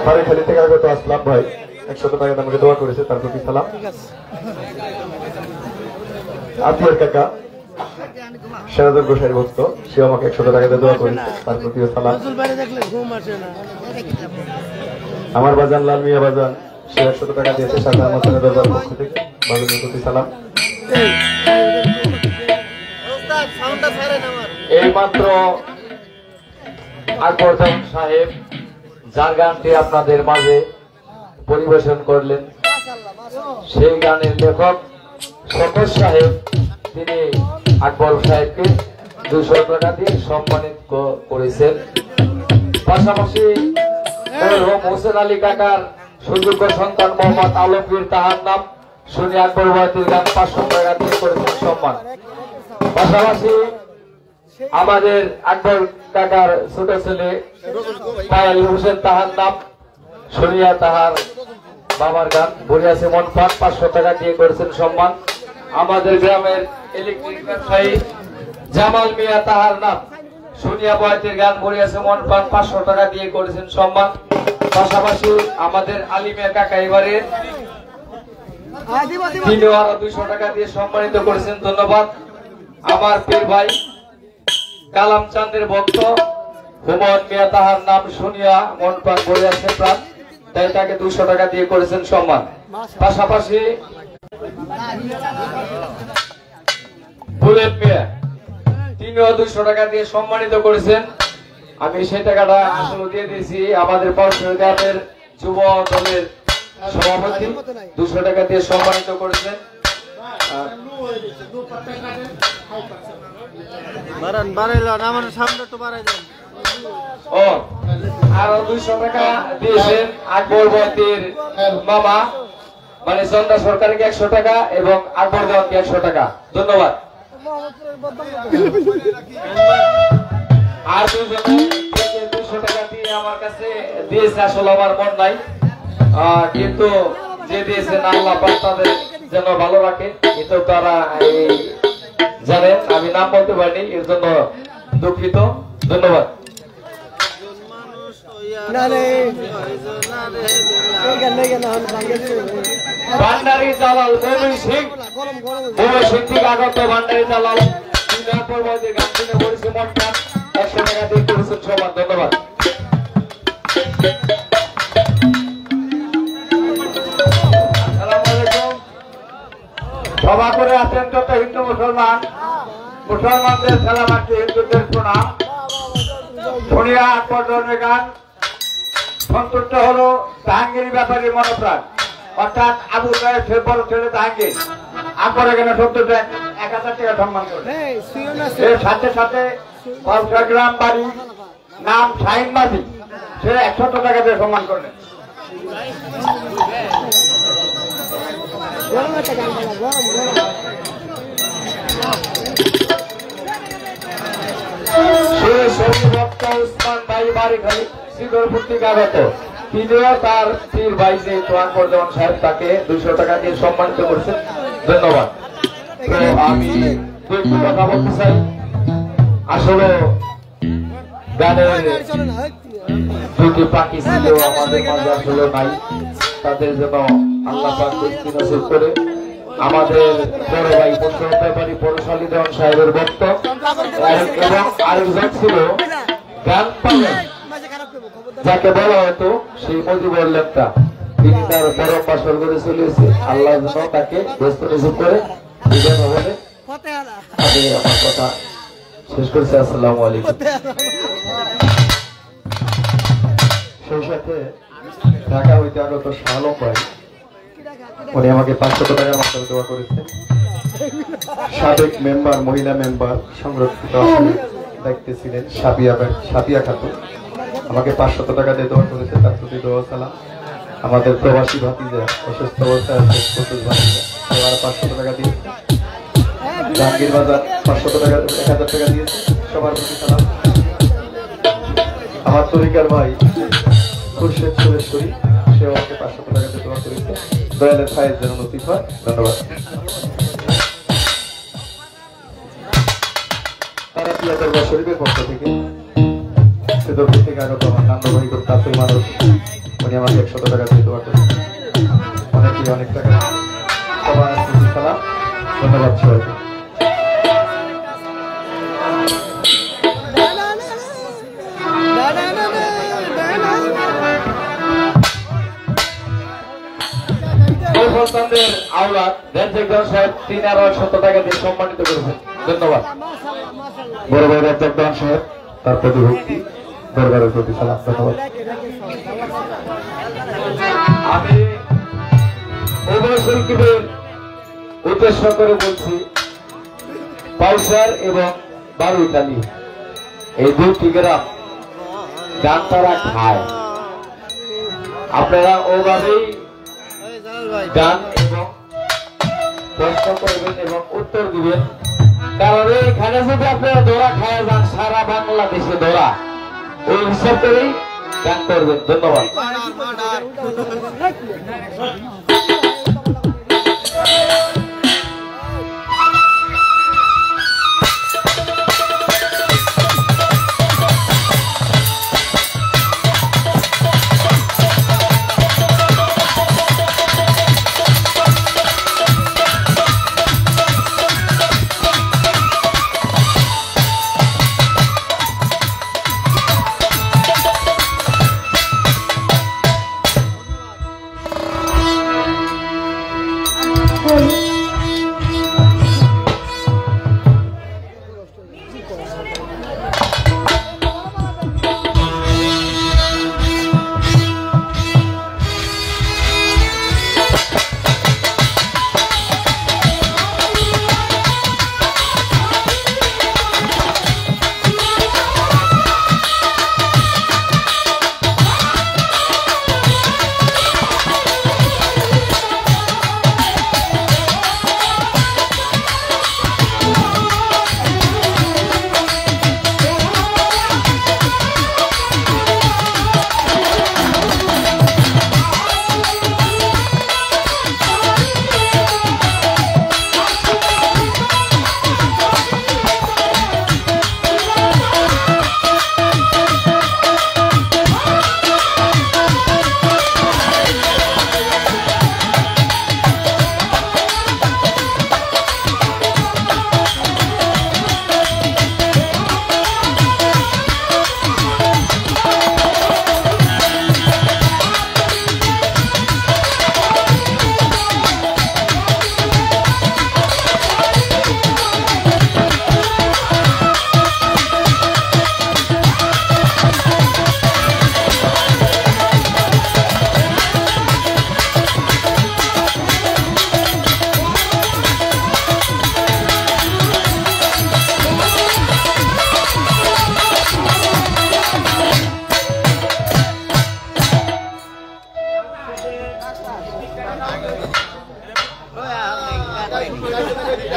বাড়িখালি থেকে আগত আসলাম ভাই 100 টাকা আমাকে দোয়া করেছে, তার প্রতি সালাম। আতিয়ার কাকা সেরাদুল গোসাইর ভক্ত, সে আমাকে 100 টাকা দিয়ে দোয়া করেছে, তার প্রতিও সালাম। আমার বাজান লাল মিয়া বাজান সে 100 টাকা দিয়েছে সাথে আমার দরবার পক্ষ থেকে, বাজানের প্রতি সালাম। এই মাত্র আকবর জামান সাহেব যার গানটি আপনাদের মাঝে পরিবেশন করলেন, সেই গানের লেখক শকর সাহেব, তিনি আকবর সাহেবকে 200 টাকা দিয়ে সম্মানিত করেছেন। পাশাপাশি হোসেন আলী কাকার সুযোগ্য সন্তান মোহাম্মদ আলমগীর, তাহার নাম শুনি আকবর বাড়ির গান 500 টাকা দিয়ে করেছেন সম্মান। পাশাপাশি আমাদের আকবর কাকার ছোট ছেলে পায়েল হোসেন, তাহার নাম শুনিয়া তাহার বাবার গান বলিয়াছে মন পান 500 টাকা দিয়ে করেছেন সম্মান। আমাদের গ্রামের ইলেকট্রিক ব্যবসায়ী জামাল মিয়া, তাহার নাম শুনিয়া বয়াতির গান বলিয়াছে মন পান 500 টাকা দিয়ে করেছেন সম্মান। পাশাপাশি আমাদের আলিমিয়া কাকা এবারে তিনিও আরো 200 টাকা দিয়ে সম্মানিত করেছেন, ধন্যবাদ। আমার পীর ভাই কালাম চাঁদের ভক্ত হুমায়ুন মিয়া, তাহার নাম শুনিয়া মন প্রাণ বলিয়াছে প্রাণ তাই তাকে 200 টাকা দিয়ে করেছেন সম্মান। পাশাপাশি বুলেট মিয়া তিনিও 200 টাকা দিয়ে সম্মানিত করেছেন। আমি সেই টাকাটা আসলে দিয়ে দিয়েছি আমাদের পৌরসভার যুব দলের সভাপতি 200 টাকা দিয়ে সম্মানিত করেছেন। ও আরো 200 টাকা দিয়েছেন আকবরবতীর মামা মানে চন্দা সরকারকে 100 টাকা এবং আকবর দেওয়ানকে 100 টাকা। ধন্যবাদ। আর 200 টাকা দিয়ে আমার কাছে দিয়েছে, আসলে আমার মন নাই, কিন্তু যে দিয়েছেন আল্লাহ পাক তাদের যেন ভালো রাখে। কিন্তু তারা এই জানেন আমি নাম বলতে পারিনি, এর জন্য দুঃখিত। ধন্যবাদ। ভান্ডারী দালাল মমিন সিং থেকে আগত ভান্ডারী দালাল গান শুনে পড়েছে মন প্রাণ 100 টাকা দিয়ে করেছেন সবার। ধন্যবাদ। সভা করে আছেন যত হিন্দু মুসলমানদের সালামার্থী হিন্দুদের প্রণাম। শুনিয়া আকবর ধরনের গান সন্তুষ্ট হলো জাহাঙ্গীর ব্যাপারীর মনোপ্রাণ, অর্থাৎ আবু সাহেব বড় ছেলে জাহাঙ্গীর। আকবর এখানে সন্তুষ্ট 1000 টাকা সম্মান করে। এর সাথে সাথে গ্রাম বাড়ি নাম শাহিন মাঝি, সে 100 টাকা দিয়ে সম্মান করলেন। উসমান ভাই বাড়ি খালি শ্রীধরপুর থেকে আগত, তিনিও তার স্ত্রীর ভাই যে আকবর দেওয়ান সাহেব তাকে 200 টাকা দিয়ে সম্মানিত করেছেন। ধন্যবাদ। তো আমি একটু কথা বলতে চাই, আসলে গানের দুটি পাখি ছিল আমাদের মাঝে আসলে নাই, তাদের জন্য আল্লাহ পাক দৃষ্টি নজর করে আমাদের বড় ভাই ব্যাপারী পৌরশালী দেওয়ান সাহেবের ভক্ত এবং আরেকজন ছিল গান পাগল যাকে বলা হতো সেই মুজিবুর লেপ্টা, তিনি তার পরম বাসর করে চলেছে। আল্লাহ যেন তাকে ব্যস্ত নজর করে বিদায় বলে আমি আমার কথা শেষ করছি। আসসালামু আলাইকুম। সেই সাথে ঢাকা হইতে আগত শালম ভাই, উনি আমাকে 500 টাকার মাধ্যমে দেওয়া করেছে। সাবেক মেম্বার, মহিলা মেম্বার, সংরক্ষিত আসনে দায়িত্বে ছিলেন সাপিয়া খাতুন, আমাকে 500 টাকা দিয়ে দেওয়া করেছে। তার প্রতি দোয়া সালাম। আমাদের প্রবাসী ভাতিজা অসুস্থ অবস্থায় আছে, প্রচুর ভাতিজা, এবার 500 টাকা দিয়েছে। জাহাঙ্গীর বাজার 500 টাকা 1000 টাকা দিয়েছে, সবার প্রতি সালাম। আমার তরিকার ভাই খুরশেদ সুরেশ্বরী, সেও আমাকে 500 টাকা দিয়ে দেওয়া করেছে। দয়ালের ভাইয়ের যেন নতিফ হয়। ধন্যবাদ। তারা তিয়াদরবার শরীফের পক্ষ থেকে শ্রীধরপুর থেকে আগত আমার নান্দ ভাই খুব কাছের মানুষ, উনি আমাকে 100 টাকা দিয়ে দেওয়া করেছে। অনেকেই অনেক টাকা। সবার প্রতি সালাম। ধন্যবাদ সবাইকে। আওলাদ সাহেব 300 টাকা দিয়ে সম্মানিত করেছেন। ধন্যবাদ। বড় ভাই রাজ্জাক দেওয়ান সাহেব, তার প্রতি ভক্তি, দরবারের প্রতি সালাম। ধন্যবাদ। আমি শরীফের উদ্দেশ্য করে বলছি, পাউসার এবং বারুইতালি এই দুটি গ্রাম গান তারা খায়। আপনারা ওভাবেই গান এবং প্রশ্ন করবেন এবং উত্তর দিবেন, কারণ এখানে যদি আপনারা দোরা খায় যান সারা বাংলাদেশে দোরা, ওই হিসাব করেই গান করবেন। ধন্যবাদ।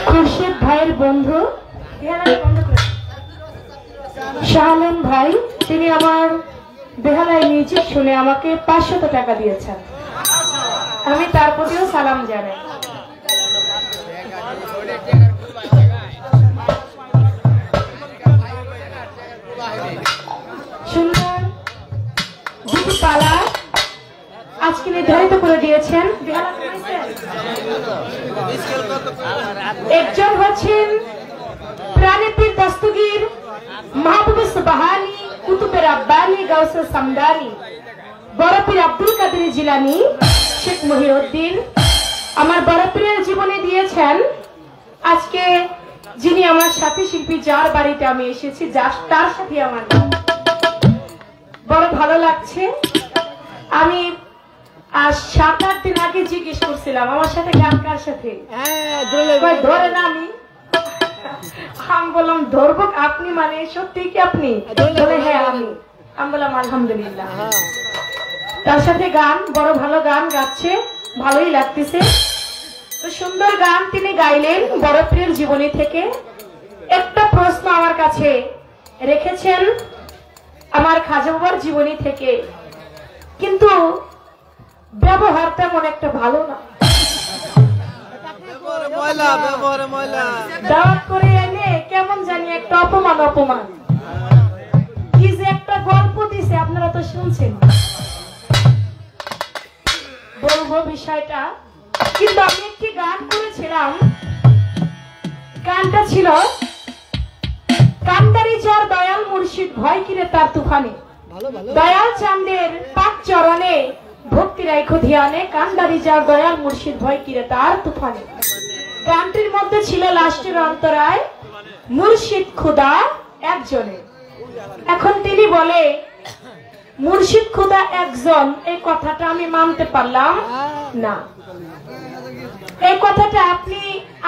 খুরশেদ ভাইয়ের বন্ধু শাহালম ভাই, তিনি আমার বেহালায় মিউজিক শুনে আমাকে 500 টাকা দিয়েছেন। আমি তার প্রতিও সালাম জানাই। সুন্দর দুটি পালা আজকে নির্ধারিত করে দিয়েছেন। একজন হচ্ছেন প্রাণীপীর দস্তগীর মাহবুবে সুবহানি কুতুবে রাব্বানি গাউসে সামদানি বড়পীর আব্দুল কাদের জিলানী শেখ মহিউদ্দিন। আমার বড়পীরের জীবনে দিয়েছেন আজকে যিনি আমার সাথী শিল্পী, যার বাড়িতে আমি এসেছি, তার সাথে আমার বড় ভালো লাগছে। আমি আজ 7-8 দিন আগে জিজ্ঞেস করছিলাম আমার সাথে গান কার সাথে, ধরে না আমি বললাম ধরবো আপনি, মানে সত্যি কি আপনি? বলে হ্যাঁ আমি বললাম আলহামদুলিল্লাহ। তার সাথে গান, বড় ভালো গান গাচ্ছে, ভালোই লাগতেছে। তো সুন্দর গান তিনি গাইলেন বড়পীরের জীবনী থেকে। একটা প্রশ্ন আমার কাছে রেখেছেন আমার খাজা বাবার জীবনী থেকে, কিন্তু ব্যবহার তেমন একটা ভালো না। দাওয়াত করে এনে কেমন জানি একটা অপমান অপমান, কি যে একটা গল্প দিছে আপনারা তো শুনছেন, বলবো বিষয়টা। কিন্তু আমি একটি গান করেছিলাম, গানটা ছিল কান্দারি যার দয়াল মুর্শিদ ভয় কিরে তার তুফানে, দয়াল চাঁদের পাক চরণে ভক্তি রাখো ধ্যানে, কান্দারি যার দয়াল মুর্শিদ ভয় কিরে তার তুফানে। গানটির মধ্যে ছিল লাস্টের অন্তরায় মুর্শিদ খুদা একজনে। এখন তিনি বলে মুর্শিদ খুদা একজন, এই কথাটা আমি মানতে পারলাম না। এই কথাটা আপনি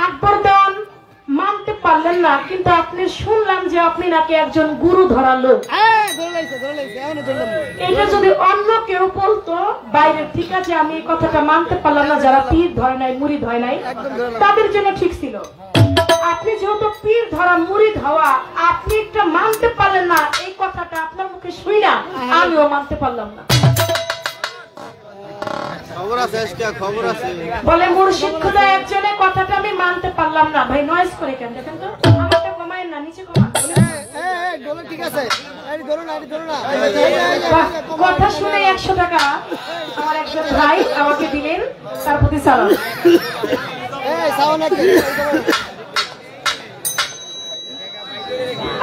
আকবর দেওয়ান মানতে পারলেন না, কিন্তু আপনি শুনলাম যে আপনি নাকি একজন গুরু ধরা লোক। এটা যদি অন্য কেউ বলতো বাইরের থেকে, যে আমি এই কথাটা মানতে পারলাম না, যারা পীর ধরে নাই মুরিদ হয় নাই তাদের জন্য ঠিক ছিল। আপনি যেহেতু পীর ধরা মুরিদ হওয়া, আপনি একটা মানতে পারলেন না, এই কথাটা আপনার মুখে শুই না, আমিও মানতে পারলাম না। বলে মুর্শিদ খুদা একজনের কথাটা আমি মানতে পারলাম না। ভাই নয়েজ করে কেন দেখেন তো, আমারটা কমায় না, নিচে কমান। কথা শুনে 100 টাকা আমার একজন ভাই আমাকে দিলেন, তার প্রতি সালাম।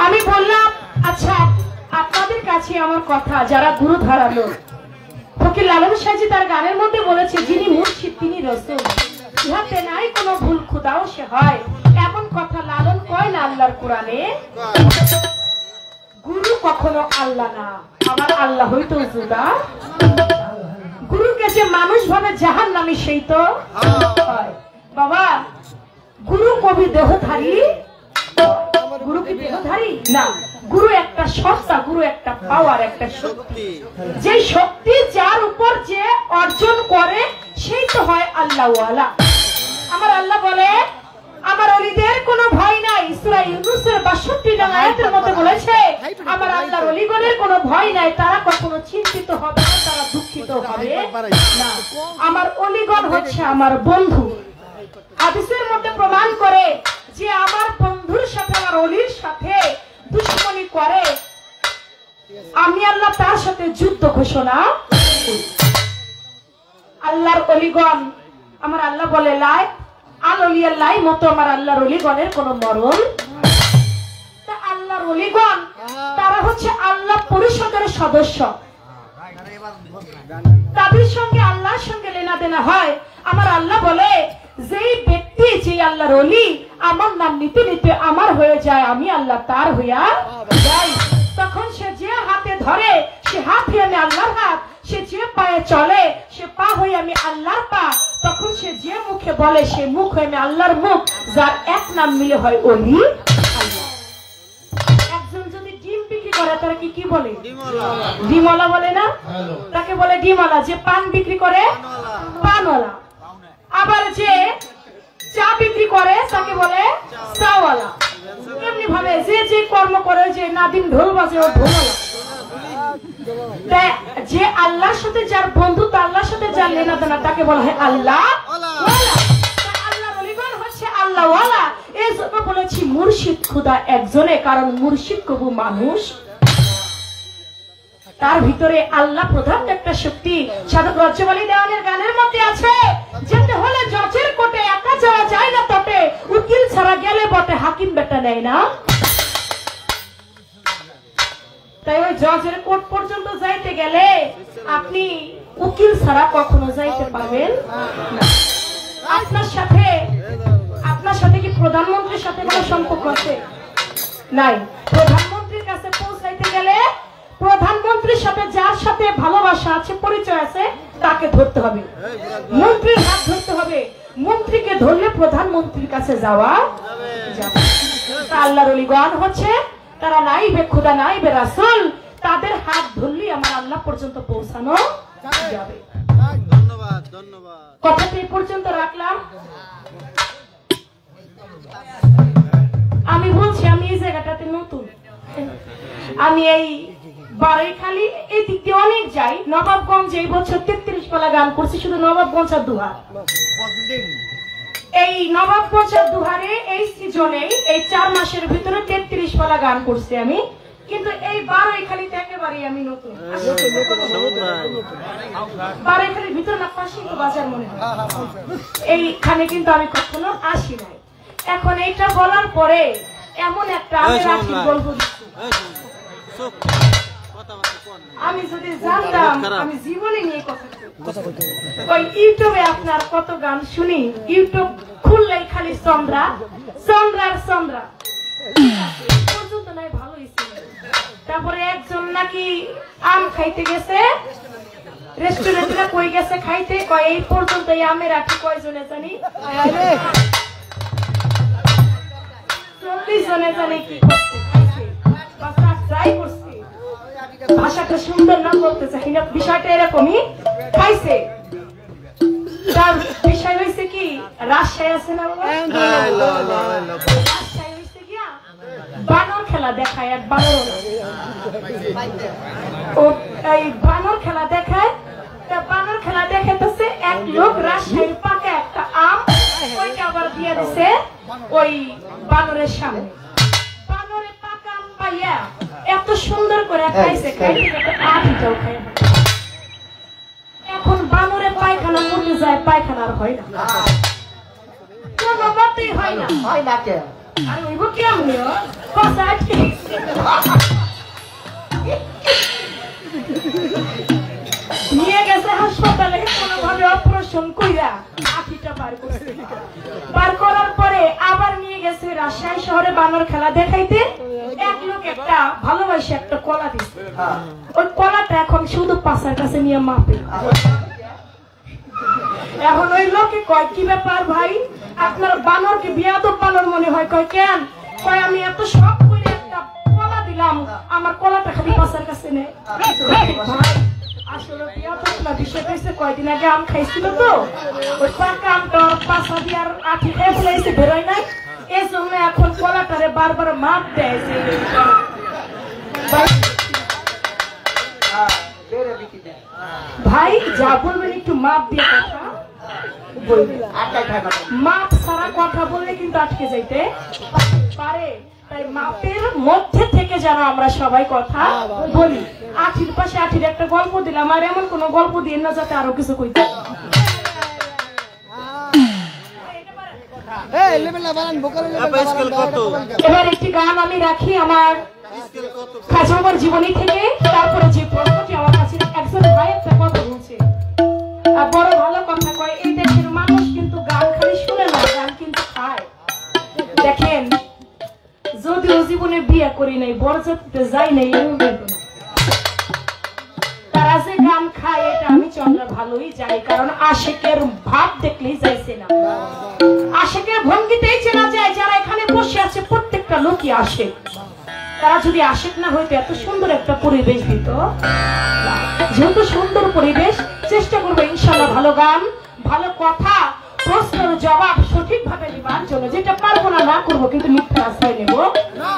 আমি বললাম আচ্ছা আপনাদের কাছে আমার কথা, যারা গুরু ধারালো, ফকির লালন সাজি তার গানের মধ্যে বলেছে যিনি মুর্শিদ তিনি রসুল, ইহাতে নাই হয় এমন কথা লালন কয় না আল্লাহর কোরআনে? গুরু কখনো আল্লাহ না, আমার আল্লাহ হইতো জুদা। গুরুকে যে মানুষ ভাবে জাহান্নামী সেই তো হয়। বাবা, গুরু কবি দেহধারী? গুরু কি দেহধারী না, গুরু একটা সত্তা, গুরু একটা পাওয়ার, একটা শক্তি। যে শক্তি যার উপর যে অর্জন করে সেই তো হয় আল্লাহওয়ালা। আমার আল্লাহ বলে আমার ওলিদের কোনো ভয় নাই। সূরা ইউনূসের ৬২ নং আয়াতের মধ্যে বলেছে আমার আল্লাহর ওলিগণের কোনো ভয় নাই, তারা কখনো চিন্তিত হবে না, তারা দুঃখিত হবে না। আমার ওলিগণ হচ্ছে আমার বন্ধু। হাদিসের মধ্যে প্রমাণ করে যে আমার বন্ধুর সাথে আমার ওলির সাথে দুশমনি করে, আমি আল্লাহ তার সাথে যুদ্ধ ঘোষণা করি। আল্লাহর ওলিগণ, আমার আল্লাহ বলে লাই আলিয়ার লাই মতো আমার আল্লাহর ওলিগণের কোন মরণ। তা আল্লাহর ওলিগণ তারা হচ্ছে আল্লাহ পরিষদের সদস্য, তাদের সঙ্গে আল্লাহর সঙ্গে লেনা দেনা হয়। আমার আল্লাহ বলে যেই ব্যক্তি, যে আল্লাহর ওলি আমার নাম নিতে নিতে আমার হয়ে যায়, আমি আল্লাহ তার হইয়া যাই, তখন সে যে হাতে ধরে সে হাত হয়ে আমি আল্লাহর হাত, সে যে পায়ে চলে সে পা হয়ে আমি আল্লাহর পা, তখন সে যে মুখে বলে সে মুখ হয়ে আমি আল্লাহর মুখ, যার এক নাম মিলে হয় ওলি আল্লাহ। একজন যদি ডিম বিক্রি করে তারা কি বলে? ডিমওয়ালা বলে না? তাকে বলে ডিমওয়ালা। যে পান বিক্রি করে পানওয়ালা। আবার যে চা বিক্রি করে তাকে বলে চাওয়ালা। এমনি ভাবে যে যে কর্ম করে, যে নাদিম ঢোল বাজে ও ঢোলওয়ালা। যে আল্লাহর সাথে যার বন্ধুত্ব, আল্লাহর সাথে যার লেনা দেনা তাকে বলা হয় আল্লাহ। আল্লাহর ওলিগণ হচ্ছে আল্লাহওয়ালা। এই জন্য বলেছি মুর্শিদ খুদা একজনে, কারণ মুর্শিদ কবু মানুষ, তার ভিতরে আল্লাহ প্রধান একটা শক্তি। সাধক রজ্জবালী দেওয়ানের গানের মধ্যে আছে, যেতে হলে জজের কোটে একা যাওয়া যায় না তটে, উকিল ছাড়া গেলে বটে হাকিম বেটা নেয় না। তাই ওই জজের কোর্ট পর্যন্ত যাইতে গেলে আপনি উকিল ছাড়া কখনো যাইতে পারবেন না। আপনার সাথে কি প্রধানমন্ত্রীর সাথে কোনো সম্পর্ক আছে? নাই। প্রধানমন্ত্রীর কাছে পৌঁছাইতে গেলে প্রধানমন্ত্রীর সাথে যার সাথে ভালোবাসা আছে, পরিচয় আছে, তাকে ধরতে হবে, মন্ত্রীর হাত ধরতে হবে। মন্ত্রীকে ধরলে প্রধানমন্ত্রীর কাছে যাওয়া যাবে। আল্লাহর ওলিগণ হচ্ছে তারা নাইবে খুদা, নাইবে রাসূল, তাদের হাত ধরলে আমার আল্লাহ পর্যন্ত পৌঁছানো যাবে। ধন্যবাদ, ধন্যবাদ। কথাটা এই পর্যন্ত রাখলাম। আমি বলছি আমি এই জায়গাটাতে নতুন, আমি এই বারৈখালী এই দিক দিয়ে অনেক যাই। নবাবগঞ্জ এই বছর 33 পালা গান করছি, শুধু নবাবগঞ্জ আর দুহার। এই নবাবগঞ্জ আর দুহারে এই সিজনে এই 4 মাসের ভিতরে 33 পালা গান করছি আমি, কিন্তু এই বারৈখালীতে একেবারেই আমি নতুন। বারৈখালীর ভিতরে না পাশে বাজার মনে হয়, এইখানে কিন্তু আমি কখনো আসি নাই। এখন এইটা বলার পরে এমন একটা আমি রাখি বলবো, আমি যদি জানতাম আমি জীবনে নিয়ে কথা বলবো। ওই ইউটিউবে আপনার কত গান শুনি, ইউটিউব খুললেই খালি চন্দ্রা চন্দ্রার চন্দ্রা পর্যন্ত নাই, ভালো হয়েছে। তারপরে একজন নাকি আম খাইতে গেছে, রেস্টুরেন্টে কই গেছে খাইতে, কয় এই পর্যন্ত এই আমের আটি কয়জনে জানি, 40 জনে জানি কি করছে, খাইছে বা ট্রাই করছে। ভাষাটা সুন্দর না বলতে চাই না, বিষয়টা এরকমই, খাইছে। তার বিষয় হয়েছে কি, রাজশাহী আছে না বাবা, রাজশাহী হয়েছে কি বানর খেলা দেখায়। এক বানর, ও এই বানর খেলা দেখায়। তা বানর খেলা দেখাইতেছে, এক লোক রাজশাহীর পাকা একটা আম ওইটা আবার দিয়ে দিছে ওই বানরের সামনে। বানরে পাকা আম পাইয়া এত সুন্দর করে খাইছে, খাইতে আটিটাও খাই। এখন বানরে পায়খানা করতে যায়, পায়খানা আর হয় না, কোনো মতেই হয় না, হয় না। কে আর ওইব কেমনি কথা আটকে নিয়ে গেছে হাসপাতালে, কোনোভাবে অপারেশন কইরা আখিটা বার করছে। বার করার পরে আবার নিয়ে গেছে রাজশাহী শহরে বানর খেলা দেখাইতে। এক লোক একটা ভালোবাসে একটা কলা দিচ্ছে, ওই কলাটা এখন শুধু পাশার কাছে নিয়ে মাপে। এখন ওই লোকে কয় কি ব্যাপার ভাই, আপনার বানরকে বিয়াদব বানর মনে হয়? কয় কেন? কয় আমি এত শখ করে একটা কলা দিলাম, আমার কলাটা খালি পাশার কাছে নেয়। আসলে বিয়াদব না, বিষয়টা হচ্ছে কয়দিন আগে আম খাইছিল তো, ওই পাকা আমটা পাশা দিয়ে আর আঠি খেয়ে ফেলাইছে, বেরোয় নাই। এই জন্য এখন কলাটারে বারবার মাপ দেয় যে ভাই যা বলবেন একটু মাপ দিয়ে কথা বলবেন। মাপ ছাড়া কথা বললে কিন্তু আটকে যাইতে পারে, তাই মাপের মধ্যে থেকে যেন আমরা সবাই কথা বলি। আঠির পাশে আঠির একটা গল্প দিলাম, আর এমন কোন গল্প দিয়ে না যাতে আরো কিছু কইতে। এবার একটি গান আমি রাখি আমার খাজা বাবার জীবনী থেকে। তারপরে যে প্রশ্নটি আমার কাছে একজন ভাই একটা কথা বলছে, বড় ভালো কথা কয়, এই দেশের মানুষ কিন্তু গান খালি শুনে না, গান কিন্তু খায়। দেখেন, যদিও জীবনে বিয়ে করি নাই, বরযাত্রীতে যাই নাই, তারা যে গান খায় এটা আমি চন্দ্র ভালোই জানি, কারণ আশেকের ভাব দেখলেই যাইছে না, আশেকের ভঙ্গিতেই চেনা যায়। যারা এখানে বসে আছে প্রত্যেকটা লোকই আসে, তারা যদি আশেক না হইতো এত সুন্দর একটা পরিবেশ দিত। যেহেতু সুন্দর পরিবেশ, চেষ্টা করবো ইনশাল্লাহ ভালো গান, ভালো কথা, প্রশ্নের জবাব সঠিক ভাবে দিবার জন্য। যেটা পারবো না না করবো, কিন্তু মিথ্যা আশ্রয় নেব না।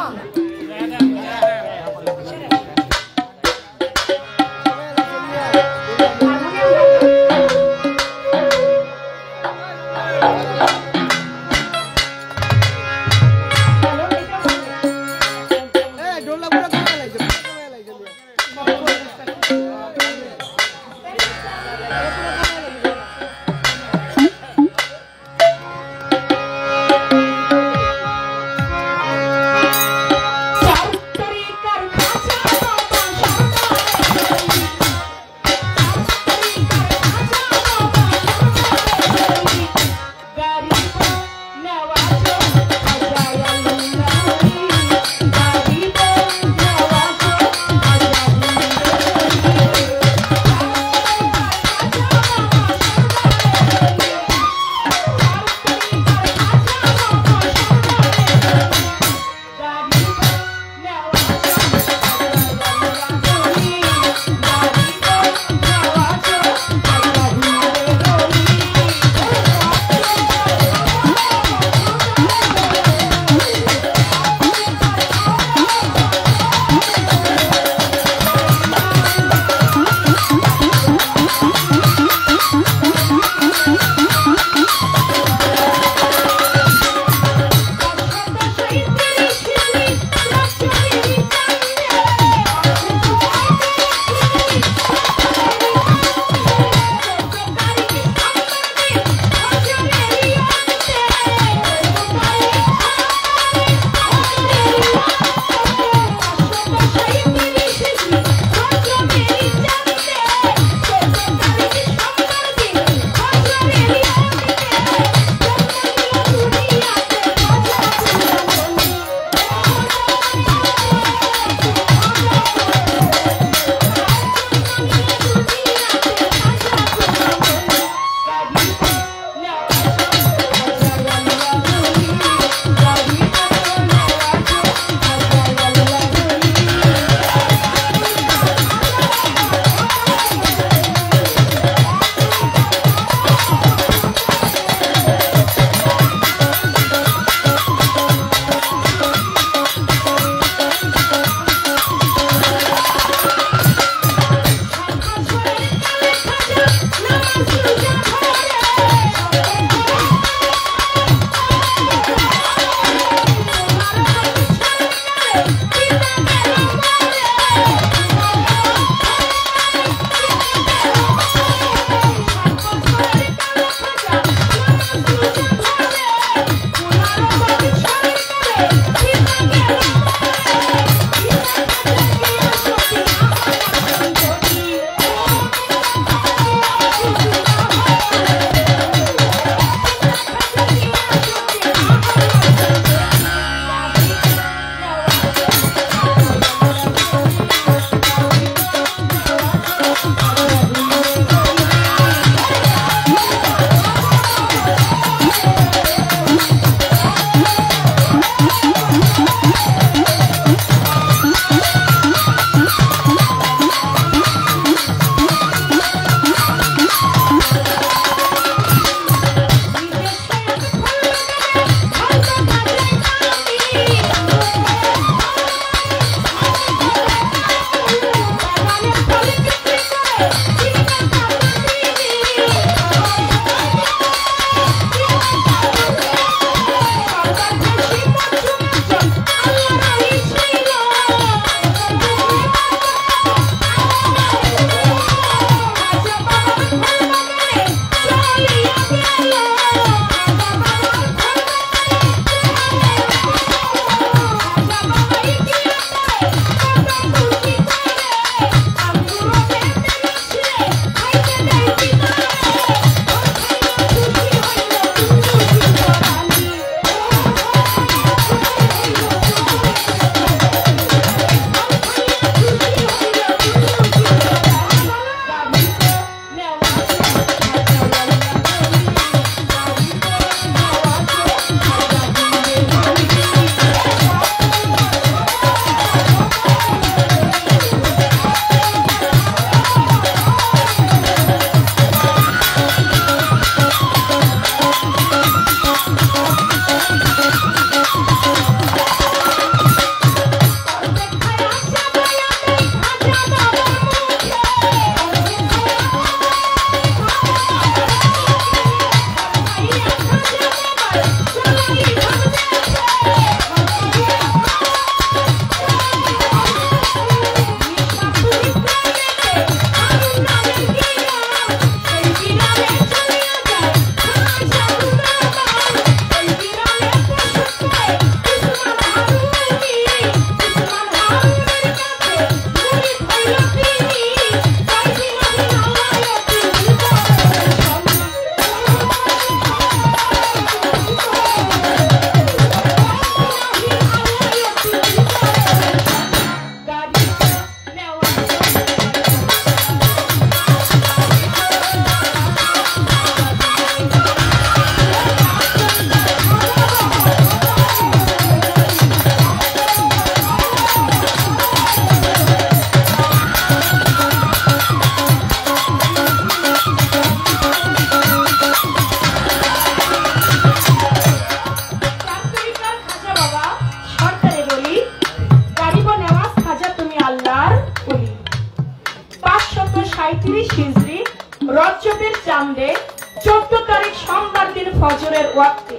ফজরের ওয়াক্তে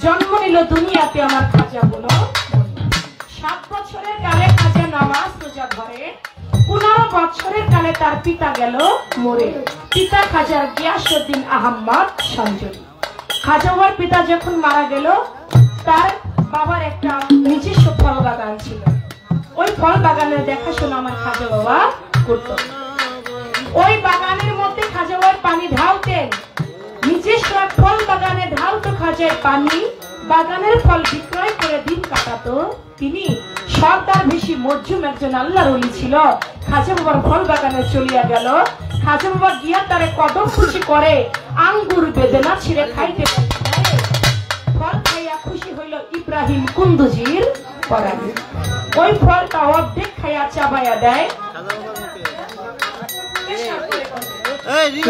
জন্ম নিল দুনিয়াতে আমার খাজা বলো। 7 বছরের কালে খাজা নামাজ রোজা ধরে, 15 বছরের কালে তার পিতা গেল মরে। পিতা খাজার গিয়াসউদ্দিন আহমদ সঞ্জলি। খাজা বাবার পিতা যখন মারা গেল, তার বাবার একটা নিজস্ব ফল বাগান ছিল। ওই ফল বাগানের দেখাশোনা আমার খাজা বাবা করত। ওই বাগানের মধ্যে খাজা বাবার পানি ঢালতেন, নিজস্ব ফল বাগানে ঢালতো খাজায় পানি, বাগানের ফল বিক্রয় করে দিন কাটাতো তিনি। সর্দার বেশি মজুম একজন আল্লাহর ওলি ছিল। খাজা বাবার ফল বাগানে চলিয়া গেল। খাজা বাবা গিয়া তারে কদম খুশি করে আঙ্গুর বেদনা ছিঁড়ে খাইতে ফল খাইয়া খুশি হইল ইব্রাহিম কুন্দুজির পরাণে। ওই ফলটা অর্ধেক খাইয়া চাবাইয়া দেয়।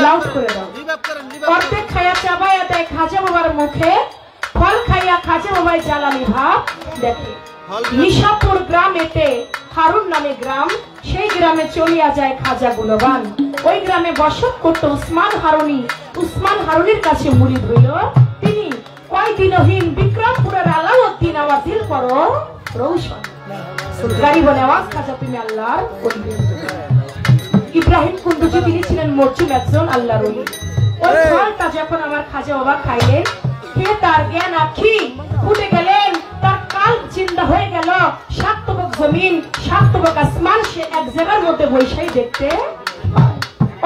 লাউড করে দাও। অর্ধেক খাইয়া চাবাইয়া দেয় খাজা বাবার মুখে। ফল খাইয়া খাজা বাবাই জ্বালানি ভাব দেখে। নিশাপুর গ্রামেতে হারুন নামে গ্রাম, সেই গ্রামে চলিয়া যায় খাজা গুণবান। ওই গ্রামে বসত করত উসমান হারুনি। উসমান হারুনির কাছে মুরিদ হইল তিনি। কয়দিনহীন বিক্রমপুরের আলাউদ্দিন আওয়াজ দিল করো রৌশন। গাড়ি বলে আওয়াজ খাজা তুমি আল্লাহর ওলি। ইব্রাহিম কুন্দুজি তিনি ছিলেন মরজুম একজন আল্লাহর ওলি। ওই ফলটা যখন আমার খাজা বাবা খাইলেন, খেয়ে তার জ্ঞান আখি ফুটে গেলেন, তার কাল চিন্তা হয়ে গেল। 7 তবক জমিন 7 তবক আসমান সে এক জায়গার মধ্যে বৈশাই দেখতে।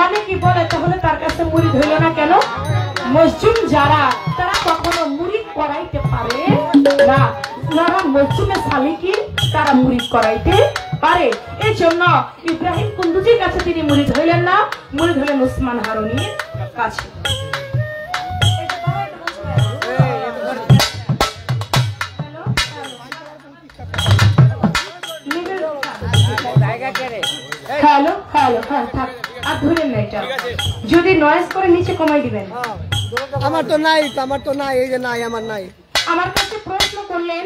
অনেকেই বলে তাহলে তার কাছে মুরিদ হইল না কেন? মজজুম যারা তারা কখনো মুরিদ করাইতে পারে না, যারা মজজুমে সালিকিন তারা মুরিদ করাইতে পারে। এই জন্য ইব্রাহিম কুন্দুজির কাছে তিনি মুরিদ হইলেন না, মুরিদ হলেন উসমান হারুনির কাছে। হ্যালো হ্যালো হ্যাঁ থাক, আর ধরেন না এটা। যদি নয়েজ করে নিচে কমাই দিবেন। আমার তো নাই, আমার তো নাই, এই যে নাই, আমার নাই। আমার কাছে প্রশ্ন করলেন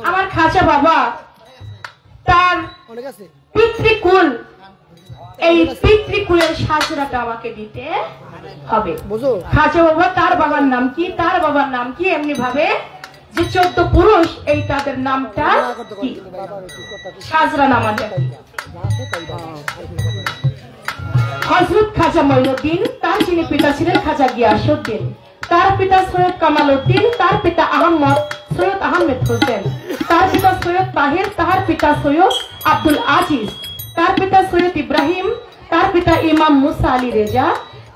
আমার খাজা বাবা তার অনেক আছে পিতৃকুল, এই পিতৃকুলের সাজরাটা আমাকে দিতে হবে। বুঝো খাজা বাবা তার বাবার নাম কি, তার বাবার নাম কি, এমনি ভাবে যে 14 পুরুষ এই তাদের নামটা কি, সাজরা নামাটা কি। হযরত খাজা মঈনুদ্দিন, তার যিনি পিতা ছিলেন খাজা গিয়াসউদ্দিন, তার পিতা সৈয়দ কামাল উদ্দিন, তার পিতা আহমদ সৈয়দ আহমেদ হোসেন, তার পিতা সৈয়দ তাহির, তার পিতা সৈয়দ আব্দুল আজিজ, তার পিতা সৈয়দ ইব্রাহিম, তার পিতা ইমাম মুসা আলী রেজা,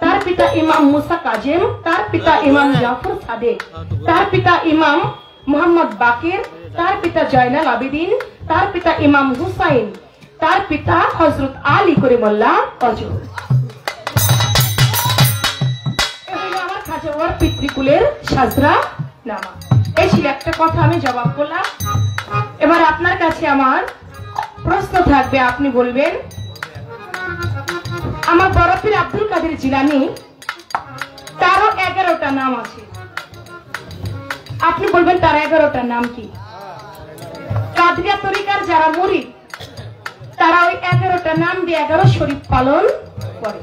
তার পিতা ইমাম মুসা কাজেম, তার পিতা ইমাম জাফর সাদেক, তার পিতা ইমাম মোহাম্মদ বাকির, তার পিতা জয়নাল আবেদিন, তার পিতা ইমাম হুসাইন, তার পিতা হযরত আলী করিমুল্লাহ অজু। আমার খাজা বাবার পিতৃকুলের সাজরা নামা। এই ছিল একটা কথা, আমি জবাব করলাম। এবার আপনার কাছে আমার প্রশ্ন থাকবে, আপনি বলবেন আমার বড় পীর আব্দুল কাদের জিলানী তারও 11টা নাম আছে। আপনি বলবেন তার 11টা নাম কি? কাদরিয়া তরিকার যারা মুরিদ তারা ওই 11টা নাম দিয়ে 11 শরীফ পালন করে।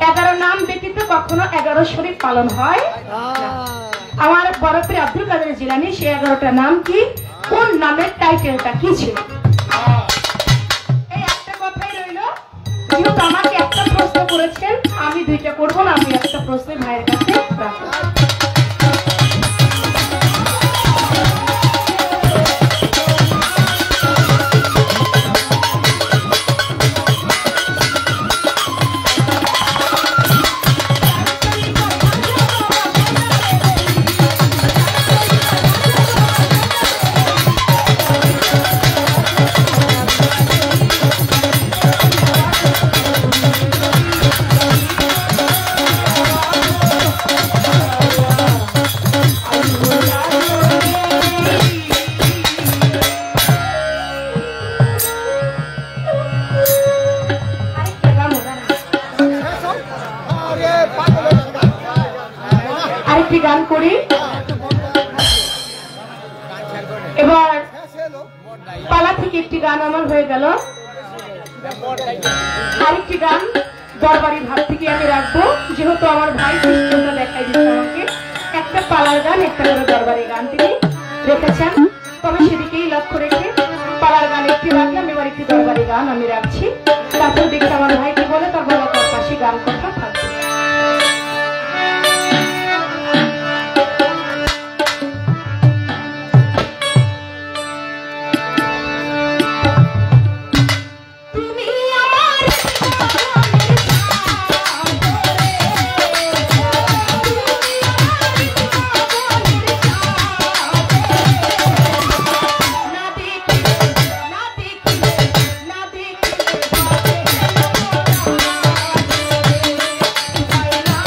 11 নাম ব্যতীত কখনো 11 শরীফ পালন হয় না। আমার বড় পীর আব্দুল কাদের জিলানী সেই 11টা নাম কি, কোন নামের টাইটেলটা কি ছিল? এই একটা কথাই রইল। যেহেতু আমাকে একটা প্রশ্ন করেছেন, আমি 2টা করবো না, আমি একটা প্রশ্ন ভাইয়ের কাছে রাখবো। আরেকটি গান করি। এবার পালা থেকে একটি গান আমার হয়ে গেল, আরেকটি গান দরবারি ভাব থেকে আমি রাখবো। যেহেতু আমার ভাই সিস্টেমটা দেখাই দিচ্ছে আমাকে, একটা পালার গান একটা হলো দরবারি গান তিনি রেখেছেন, তবে সেদিকেই লক্ষ্য রেখে পালার গান একটি রাখলাম, এবার একটি দরবারি গান আমি রাখছি। তারপর দেখি আমার ভাই কি বলে, তার বলা তার পাশে গান কথা থাকবে। না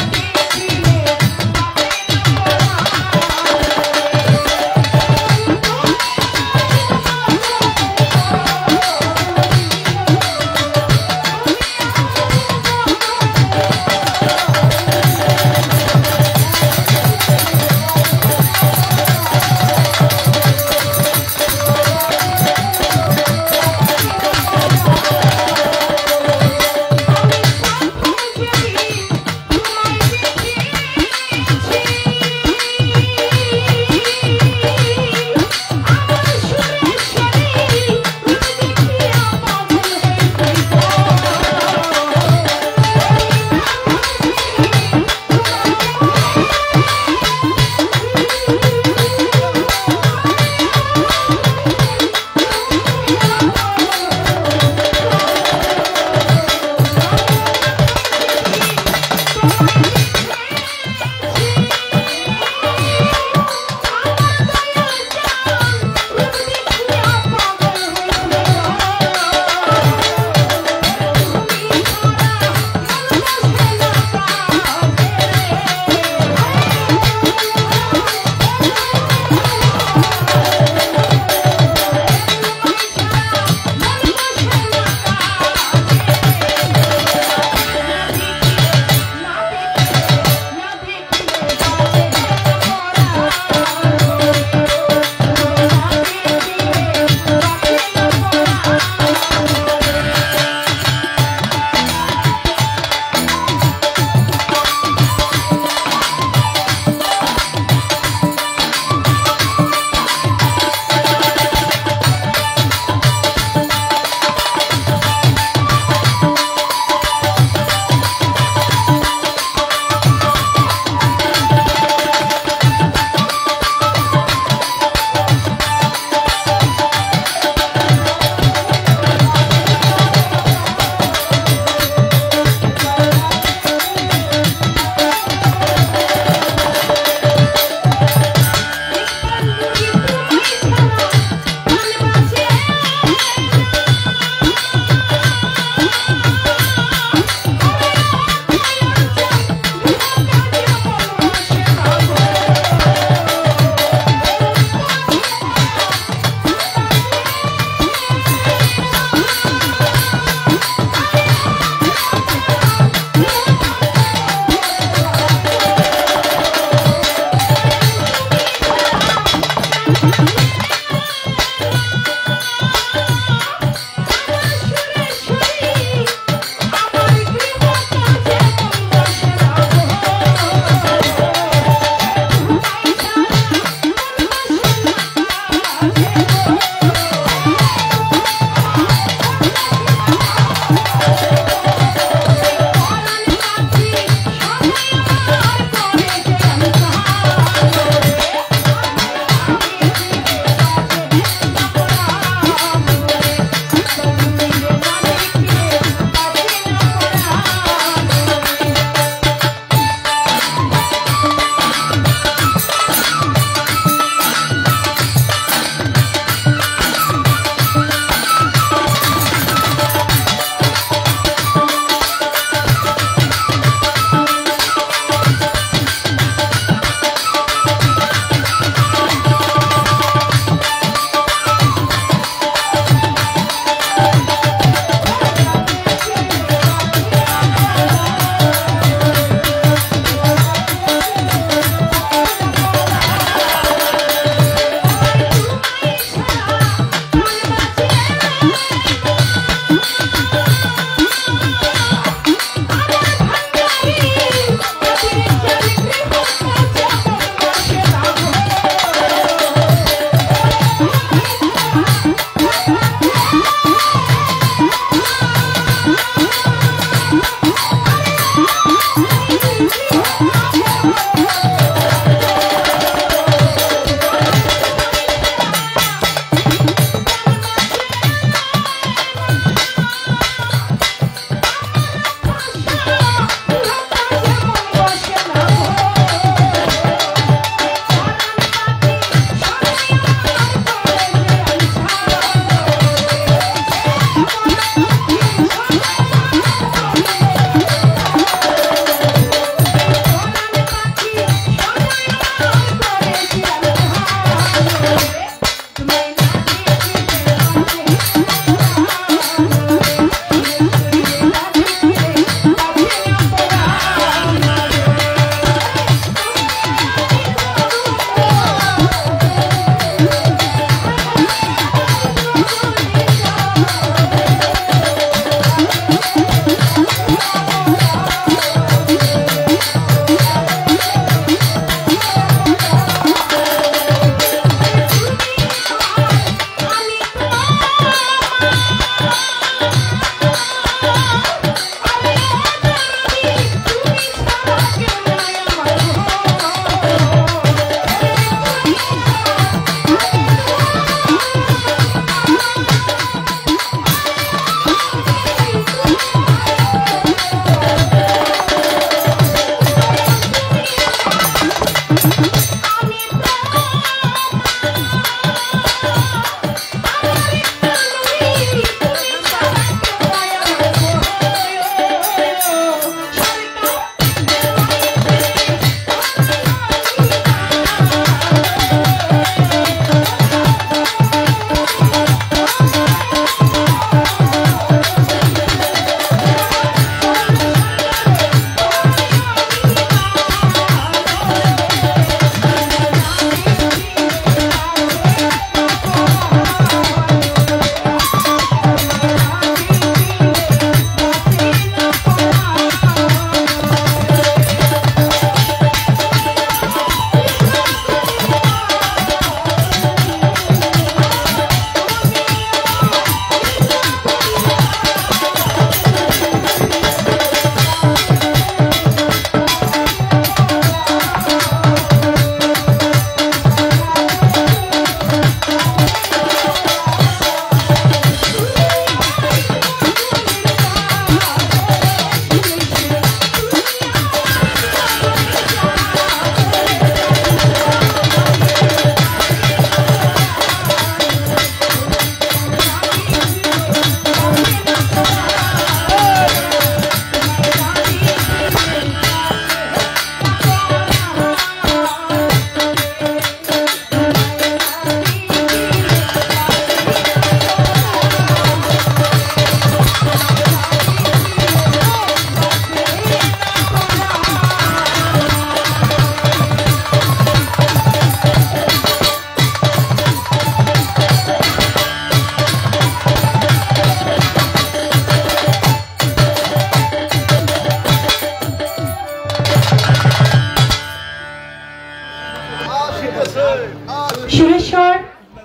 সুরেশ্বর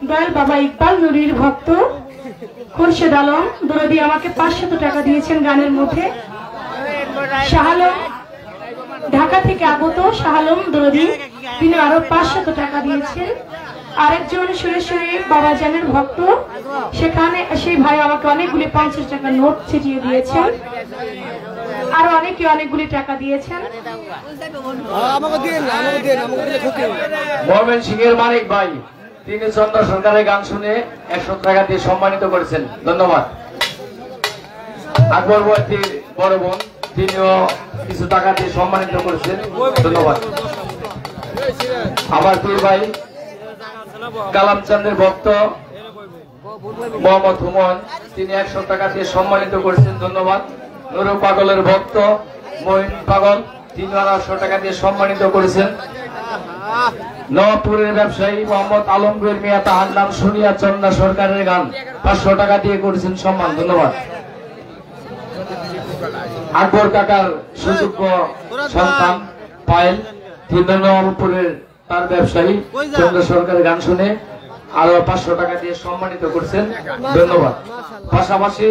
দয়াল বাবা ইকবাল নুরির ভক্ত খুরশেদ আলম দরদি আমাকে 500 টাকা দিয়েছেন গানের মধ্যে। শাহ আলম ঢাকা থেকে আগত শাহ আলম দরদি তিনি আরো 500 টাকা দিয়েছেন। আরেকজন সুরেশ্বরী বাবাজানের ভক্ত সেখানে সেই ভাই আমাকে অনেকগুলি 50 টাকা নোট ছিটিয়ে দিয়েছেন। আরো অনেকে অনেকগুলি টাকা দিয়েছেন। মোহাম্মদ সিংহের মানিক ভাই তিনি চন্দ্র সরকারের গান শুনে 100 টাকা দিয়ে সম্মানিত করেছেন, ধন্যবাদ। আকবর বয়াতির বড় বোন তিনিও কিছু টাকা দিয়ে সম্মানিত করেছেন, ধন্যবাদ। আমার পীর ভাই কালামচাঁদের ভক্ত মোহাম্মদ হুমন তিনি 100 টাকা দিয়ে সম্মানিত করেছেন, ধন্যবাদ। নুরু পাগলের ভক্ত মহিন পাগল তিনি 100 টাকা দিয়ে সম্মানিত করেছেন। নওয়াবপুরের ব্যবসায়ী মোহাম্মদ আলমগীর মিয়া তাহার নাম শুনিয়া চন্দ্রা সরকারের গান 500 টাকা দিয়ে করেছেন সম্মান, ধন্যবাদ। আকবর কাকার সুযোগ্য সন্তান পায়েল তিনি নওয়াবপুরের তার ব্যবসায়ী চন্দ্রা সরকারের গান শুনে আরো 500 টাকা দিয়ে সম্মানিত করছেন, ধন্যবাদ। পাশাপাশি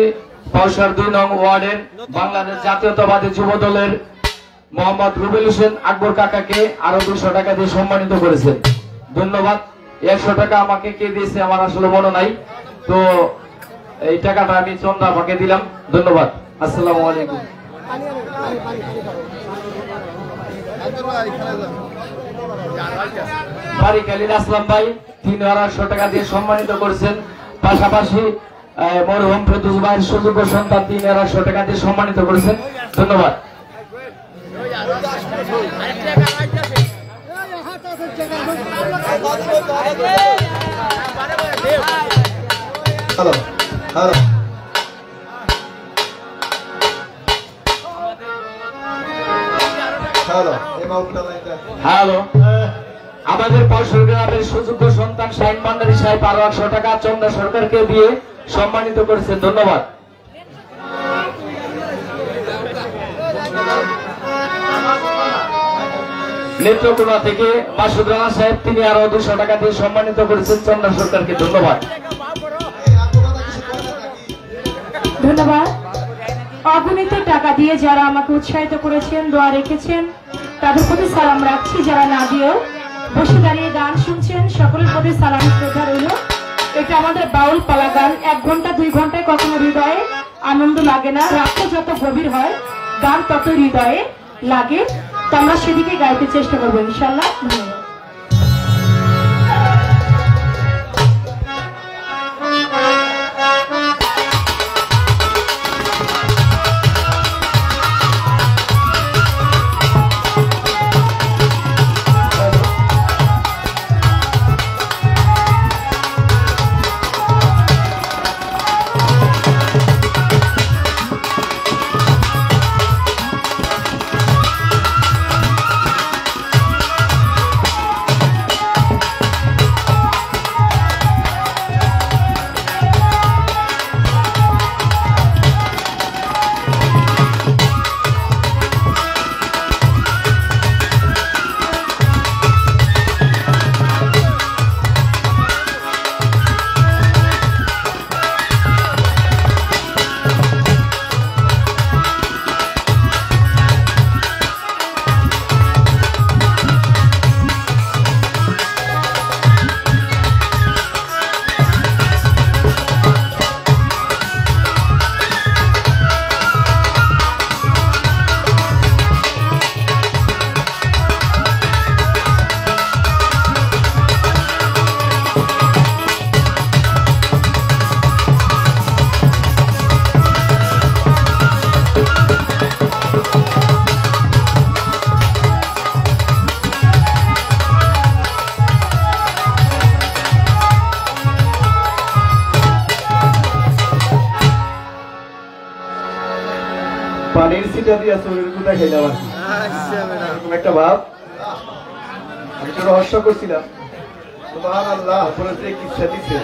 পৌষার 2 নং ওয়ার্ডের বাংলাদেশ জাতীয়তাবাদী যুব দলের মোহাম্মদ রুবেল হোসেন আকবর কাকাকে আরো 200 টাকা দিয়ে সম্মানিত করেছেন, ধন্যবাদ। 100 টাকা আমাকে কে দিয়েছে আমার আসলে মনে নাই, তো এই টাকাটা আমি চন্দ্রা আমাকে দিলাম, ধন্যবাদ। আসসালামু আলাইকুম। বাড়ি খালিদ আসলাম ভাই তিনি 100 টাকা দিয়ে সম্মানিত করেছেন। পাশাপাশি মরহুম ফেরদৌস ভাইয়ের সুযোগ্য সন্তান তিনি 100 টাকা দিয়ে সম্মানিত করেছেন, ধন্যবাদ। হ্যালো হ্যালো হ্যালো, আমাদের পাঁচশোর গ্রামের সুযোগ্য সন্তান শাহিন ভান্ডারী সাহেব আরো 100 টাকা চন্দ্রা সরকারকে দিয়ে সম্মানিত করেছেন, ধন্যবাদ। নেত্রকোনা থেকে মাসুদ রানা সাহেব তিনি আরো 200 টাকা দিয়ে সম্মানিত করেছেন চন্দ্রা সরকারকে, ধন্যবাদ। ধন্যবাদ। অগণিত টাকা দিয়ে যারা আমাকে উৎসাহিত করেছেন, দোয়া রেখেছেন, তাদের প্রতি সালাম রাখছি। যারা না দিয়েও বসে দাঁড়িয়ে গান শুনছেন, সকলের প্রতি সালাম শ্রদ্ধা রইল। এটা আমাদের বাউল পালা গান। 1 ঘন্টা 2 ঘন্টায় কখনো হৃদয়ে আনন্দ লাগে না, রাতটা যত গভীর হয় গান তত হৃদয়ে লাগে। তো আমরা সেদিকে গাইতে চেষ্টা করবো ইনশাল্লাহ। ধন্যবাদ। পানির সিটা দিয়ে শরীর কোথায় খেলাম আর কি, এরকম একটা ভাব। আমি তো রহস্য করছিলাম, সুবহানাল্লাহ, উপরে যে কিচ্ছা দিচ্ছে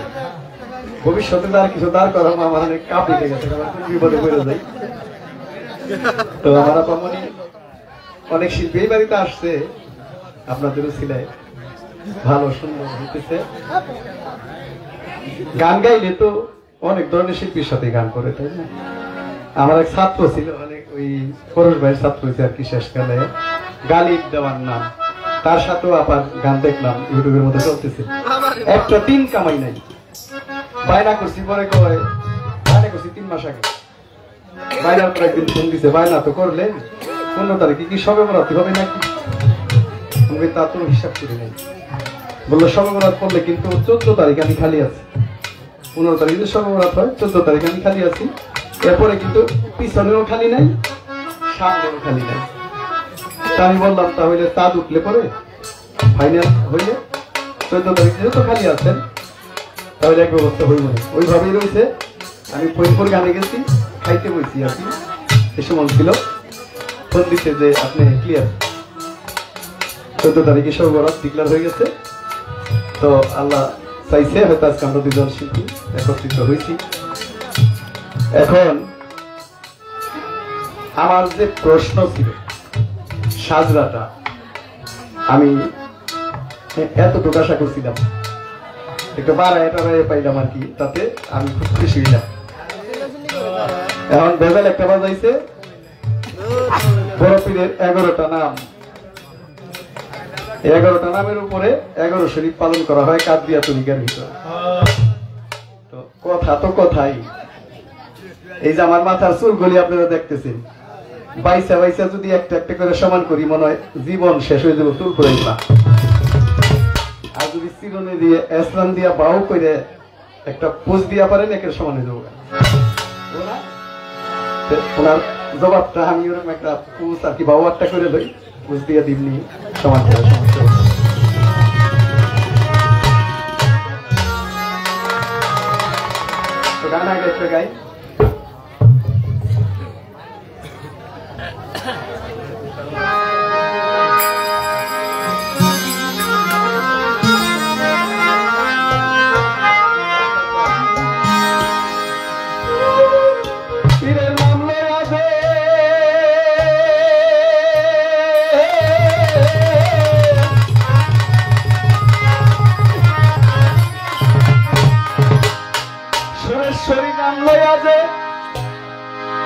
ভবিষ্যতে তার কিছু দাঁড় করা আমার অনেক কাপ দিতে গেছে, আমার কোন বিপদে পড়ে যাই। তো আমার আপামনি অনেক শিল্পী এই বাড়িতে আসছে আপনাদেরও সিলাই, ভালো সুন্দর হইতেছে। গান গাইলে তো অনেক ধরনের শিল্পীর সাথে গান করে, তাই না? আমার এক ছাত্র ছিল, অনেক ওই পরশ ভাইয়ের ছাত্র হয়েছে আর কি শেষকালে, গালিব দেওয়ার নাম, তার সাথেও আবার গান দেখলাম ইউটিউবের মধ্যে চলতেছে। একটা দিন কামাই নাই, বায়না করছি, পরে কয় বায়না করছি 3 মাস আগে, বায়নার পর একদিন ফোন দিছে, বায়না তো করলেন 15 তারিখে কি সবে বরাত হবে নাকি? আমি তা তো হিসাব করি নাই। বললো সবে বরাত করলে কিন্তু 14 তারিখ আমি খালি আছি, 15 তারিখে সবে বরাত হয়, 14 তারিখ আমি খালি আছি, এরপরে কিন্তু পিছনেও খালি নাই, সামনেও খালি নাই। তা আমি বললাম তাহলে চাঁদ উঠলে পরে ফাইনাল হইলে 14 তারিখ যেহেতু খালি আছেন তাহলে এক ব্যবস্থা হইব না। ওইভাবেই রয়েছে। আমি ফরিদপুর গানে গেছি, খাইতে বইছি আর কি, এ সময় ছিল, ফোন দিচ্ছে যে আপনি ক্লিয়ার, 14 তারিখে সব বরাত ডিক্লার হয়ে গেছে। তো আল্লাহ চাইছে হয়তো আজকে আমরা 2 জন শিল্পী একত্রিত হয়েছি। এখন আমার যে প্রশ্ন ছিল সাজরাটা, আমি এতটুকু আশা করছিলাম, একটু বাড়ায় পাইলাম আর কি, তাতে আমি খুব খুশি হইলাম। এখন ভেজাল একটা বাজাইছে, বড় পীরের 11টা নাম, 11টা নামের উপরে 11 শরীফ পালন করা হয় কাদরিয়া তরিকার ভিতরে। তো কথা তো কথাই, এই যে আমার মাথার চুলগুলি আপনারা দেখতেছেন, বাইসা বাইসা যদি একটা একটা করে সমান করি মনে হয় জীবন শেষ হয়ে যাবে চুল করে না। আর যদি চিরুনি দিয়ে ইসলাম দিয়া বাহু করে একটা পোজ দিয়া পারেন একের সমান হয়ে যাবো। ওনার জবাবটা আমি ওরকম একটা পোজ আর কি বাহু একটা করে লই, পোজ দিয়া দিমনি সমান করে সমস্যা। তো গান আগে একটা গাই।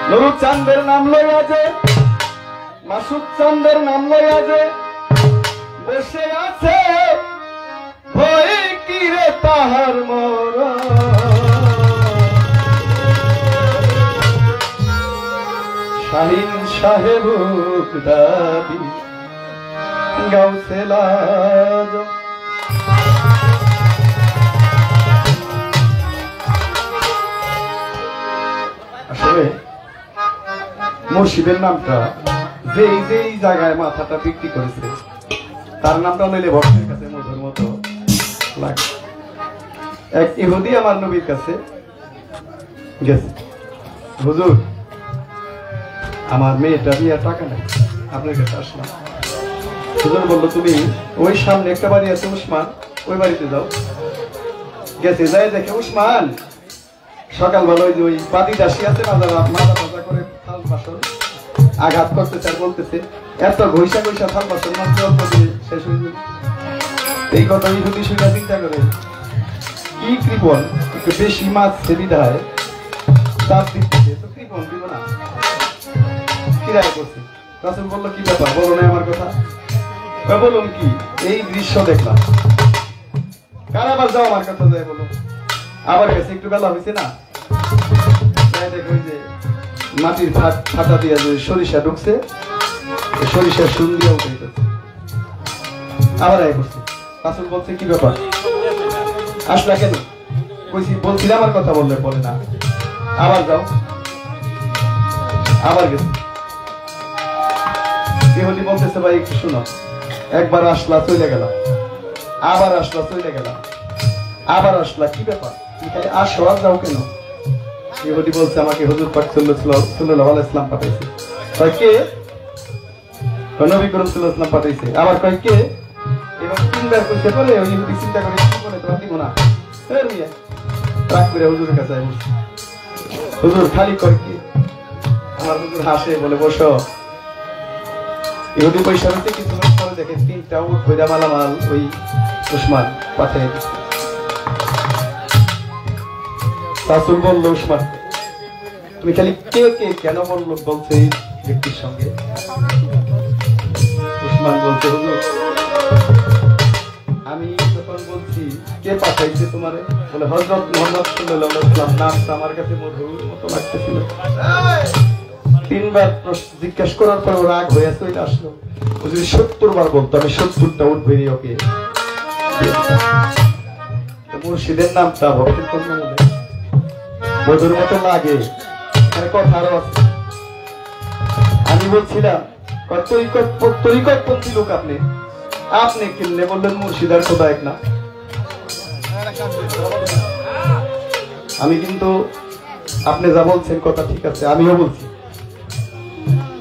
নুরুল চাঁদের নাম লইয়া যে, মাসুদ চাঁদের নাম লইয়া যে বসে আছে, ভয় কি রে তাহার মরণ। শাহিন সাহেব দাবি গাউসে লাজ। আসলে মুর্শিদের নামটা যেই যেই জায়গায় মাথাটা বিক্রি করেছে তার নামটা নিলে ভক্তের কাছে মধুর মতো লাগে। এক ইহুদি আমার নবীর কাছে গেছে, হুজুর আমার মেয়েটা বিয়ার টাকা নেই, আপনার কাছে আসলাম। হুজুর বললো তুমি ওই সামনে একটা বাড়ি আছে উসমান, ওই বাড়িতে যাও। গেছে, যাই দেখে উসমান সকালবেলা ওই যে ওই বাদি দাসী আছে না, যারা মাথা তাজা করে থাল বাসন আঘাত করতেছে আর বলতেছে এত ঘইসা ঘইসা থাল বাসন মাত্র অল্প দিয়ে শেষ হয়ে যাবে। এই কথা ইহুদি শুনে চিন্তা করে কি কৃপণ, একটু বেশি মাছ বিধায় চাপ দিচ্ছে, তো কৃপণ দিব না, কিরায় করছে। রাসূল বললো কি ব্যাপার, বলো না আমার কথা। বলুন কি, এই দৃশ্য দেখলাম, কারাবার যাও আমার কথা যায় বলো। আবার গেছে, একটু বেলা হয়েছে না, দেখো যে মাটির ফাটা দিয়ে যে সরিষা ঢুকছে, সরিষার সুন দিয়ে উঠে যাচ্ছে। আবার আয় করছে, রাসূল বলছে কি ব্যাপার আসলা কেন? কইছি বলছিলাম আমার কথা বললে বলে না, আবার যাও। আবার গেছে, ইহুদি বলতেছে ভাই একটু শোনো, একবার আসলা চলে গেলাম, আবার আসলা চলে গেলাম, আবার আসলা, কি ব্যাপার তুমি খালি আসো আর যাও কেন? ইহুদি বলছে আমাকে হুজুর পাক সাল্লাল্লাহু আলাইহি ওয়াসাল্লাম পাঠাইছে। কয় কে? নবী করিম সাল্লাল্লাহু আলাইহি ওয়াসাল্লাম পাঠাইছে। আবার কয় কে? এবং 3বার কইতে পারে, ওই ইহুদি চিন্তা করে কি বলে তোমার দিব না, এই মিয়া রাগ করে হুজুরের কাছে আই বসে। হুজুর খালি কয় কি? আমার হুজুর হাসে বলে বসো। ইহুদি পয়সা দিতে কিছুক্ষণ পরে দেখে 3টা উট কইরা মালামাল ওই উসমান পাঠিয়ে রাসূল বলল, উসমান তুমি খালি কে কে কেন বললো বলছে এই ব্যক্তির সঙ্গে। উসমান বলছে, হুজুর আমি যখন বলছি কে পাঠাইছে তোমারে, বলে হযরত মুহাম্মদ সাল্লাল্লাহু আলাইহি ওয়াসাল্লাম, নামটা আমার কাছে মধুর মতো লাগতেছিল। তিনবার জিজ্ঞাসা করার পর ও রাগ হয়ে চলে আসলো। ও যদি 70 বার বলতো আমি 70টা উঠ বেরিয়ে ওকে মুর্শিদের নামটা ভক্তির জন্য মধুর মতো লাগে। কথা আরো আছে। আমি বলছিলাম তরিকতপন্থী লোক আপনি, আপনি কিনলে বললেন মুর্শিদার খোদা এক না। আমি কিন্তু আপনি যা বলছেন কথা ঠিক আছে, আমিও বলছি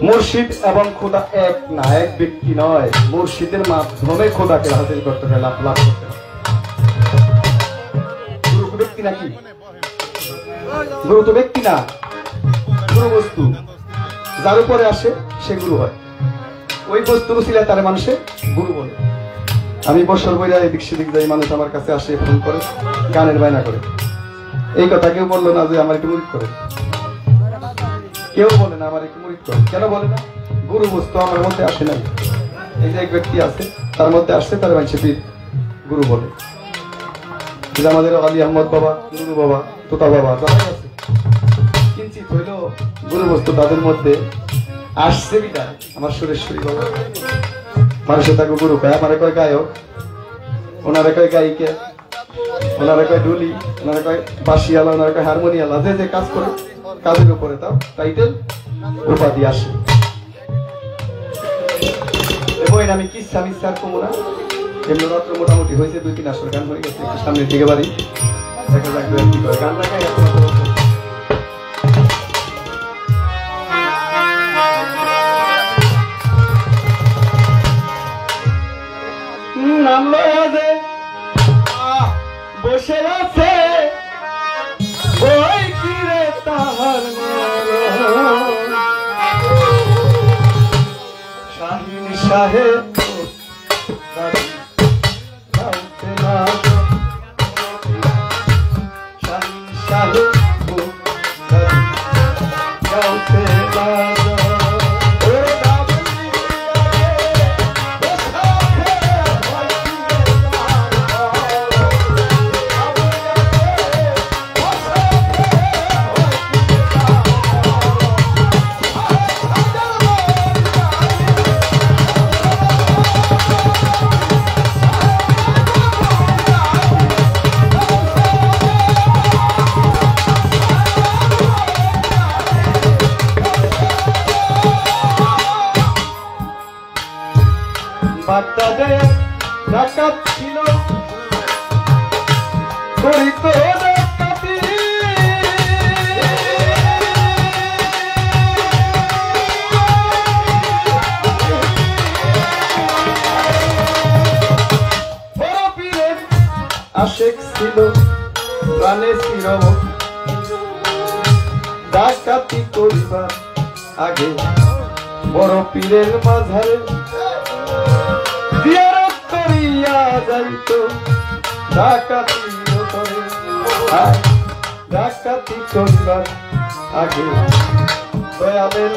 মুর্শিদ এবং খোদা এক না, এক ব্যক্তি নয়। মুর্শিদের মাধ্যমে খোদাকে হাসিল করতে হয়, লাভ করতে হয়। গুরু ব্যক্তি নাকি? গুরু তো ব্যক্তি না, গুরু বস্তু। যার উপরে আসে সে গুরু হয়। ওই বস্তুর উসিলায় তার মানুষে গুরু বলে। আমি বছর বইরা এদিক সেদিক যাই, মানুষ আমার কাছে আসে, ফোন করে, গানের বায়না করে। এই কথা কেউ বললো না যে আমার একটু মুরিদ করে, কেউ বলে না আমার একটু মুরিদ করে। কেন বলে না? গুরু বস্তু আমার মধ্যে আসে নাই। এই যে এক ব্যক্তি আছে, তার মধ্যে আসছে, তার মানুষে পীর গুরু বলে। আমাদের আলী আহমদ বাবা, নুরু বাবা, তোতা বাবা যারাই আছে, কিঞ্চিত হইল গুরু বস্তু তাদের মধ্যে আসছে বিদায়। আমার সুরেশ্বরী বাবা মানুষের তাকে গুরু কয়, আমার কয় গায়ক, ওনারা কয় গায়িকা, ওনারা কয় ঢুলি, ওনারা কয় বাঁশিয়ালা, ওনারা কয় হারমোনিয়ালা। যে যে কাজ করে কাজের উপরে তাও টাইটেল উপাধি আসে। বই আমি কিচ্ছা মিথ্যা আর কমো না। এমনি রাত্র মোটামুটি হয়েছে, 2-3 আসর গান হয়ে গেছে। একটু সামনের দিকে বাড়ি, দেখা যাক কি করে। গান লাগাই নামলো যে বসে আছে ওই কিরে তাহার শাহিন সাহেব বাগদাদে ডাকাত ছিল, করিত ডাকাতি। বড় পীরের আশেক ছিল, প্রাণে ছিল ডাকাতি করিবার আগে। বড় পীরের মাঝারে জিয়ারত করিয়া যাইতো ডাকাতি করে, ডাকাতি করিবার আগে দয়ালের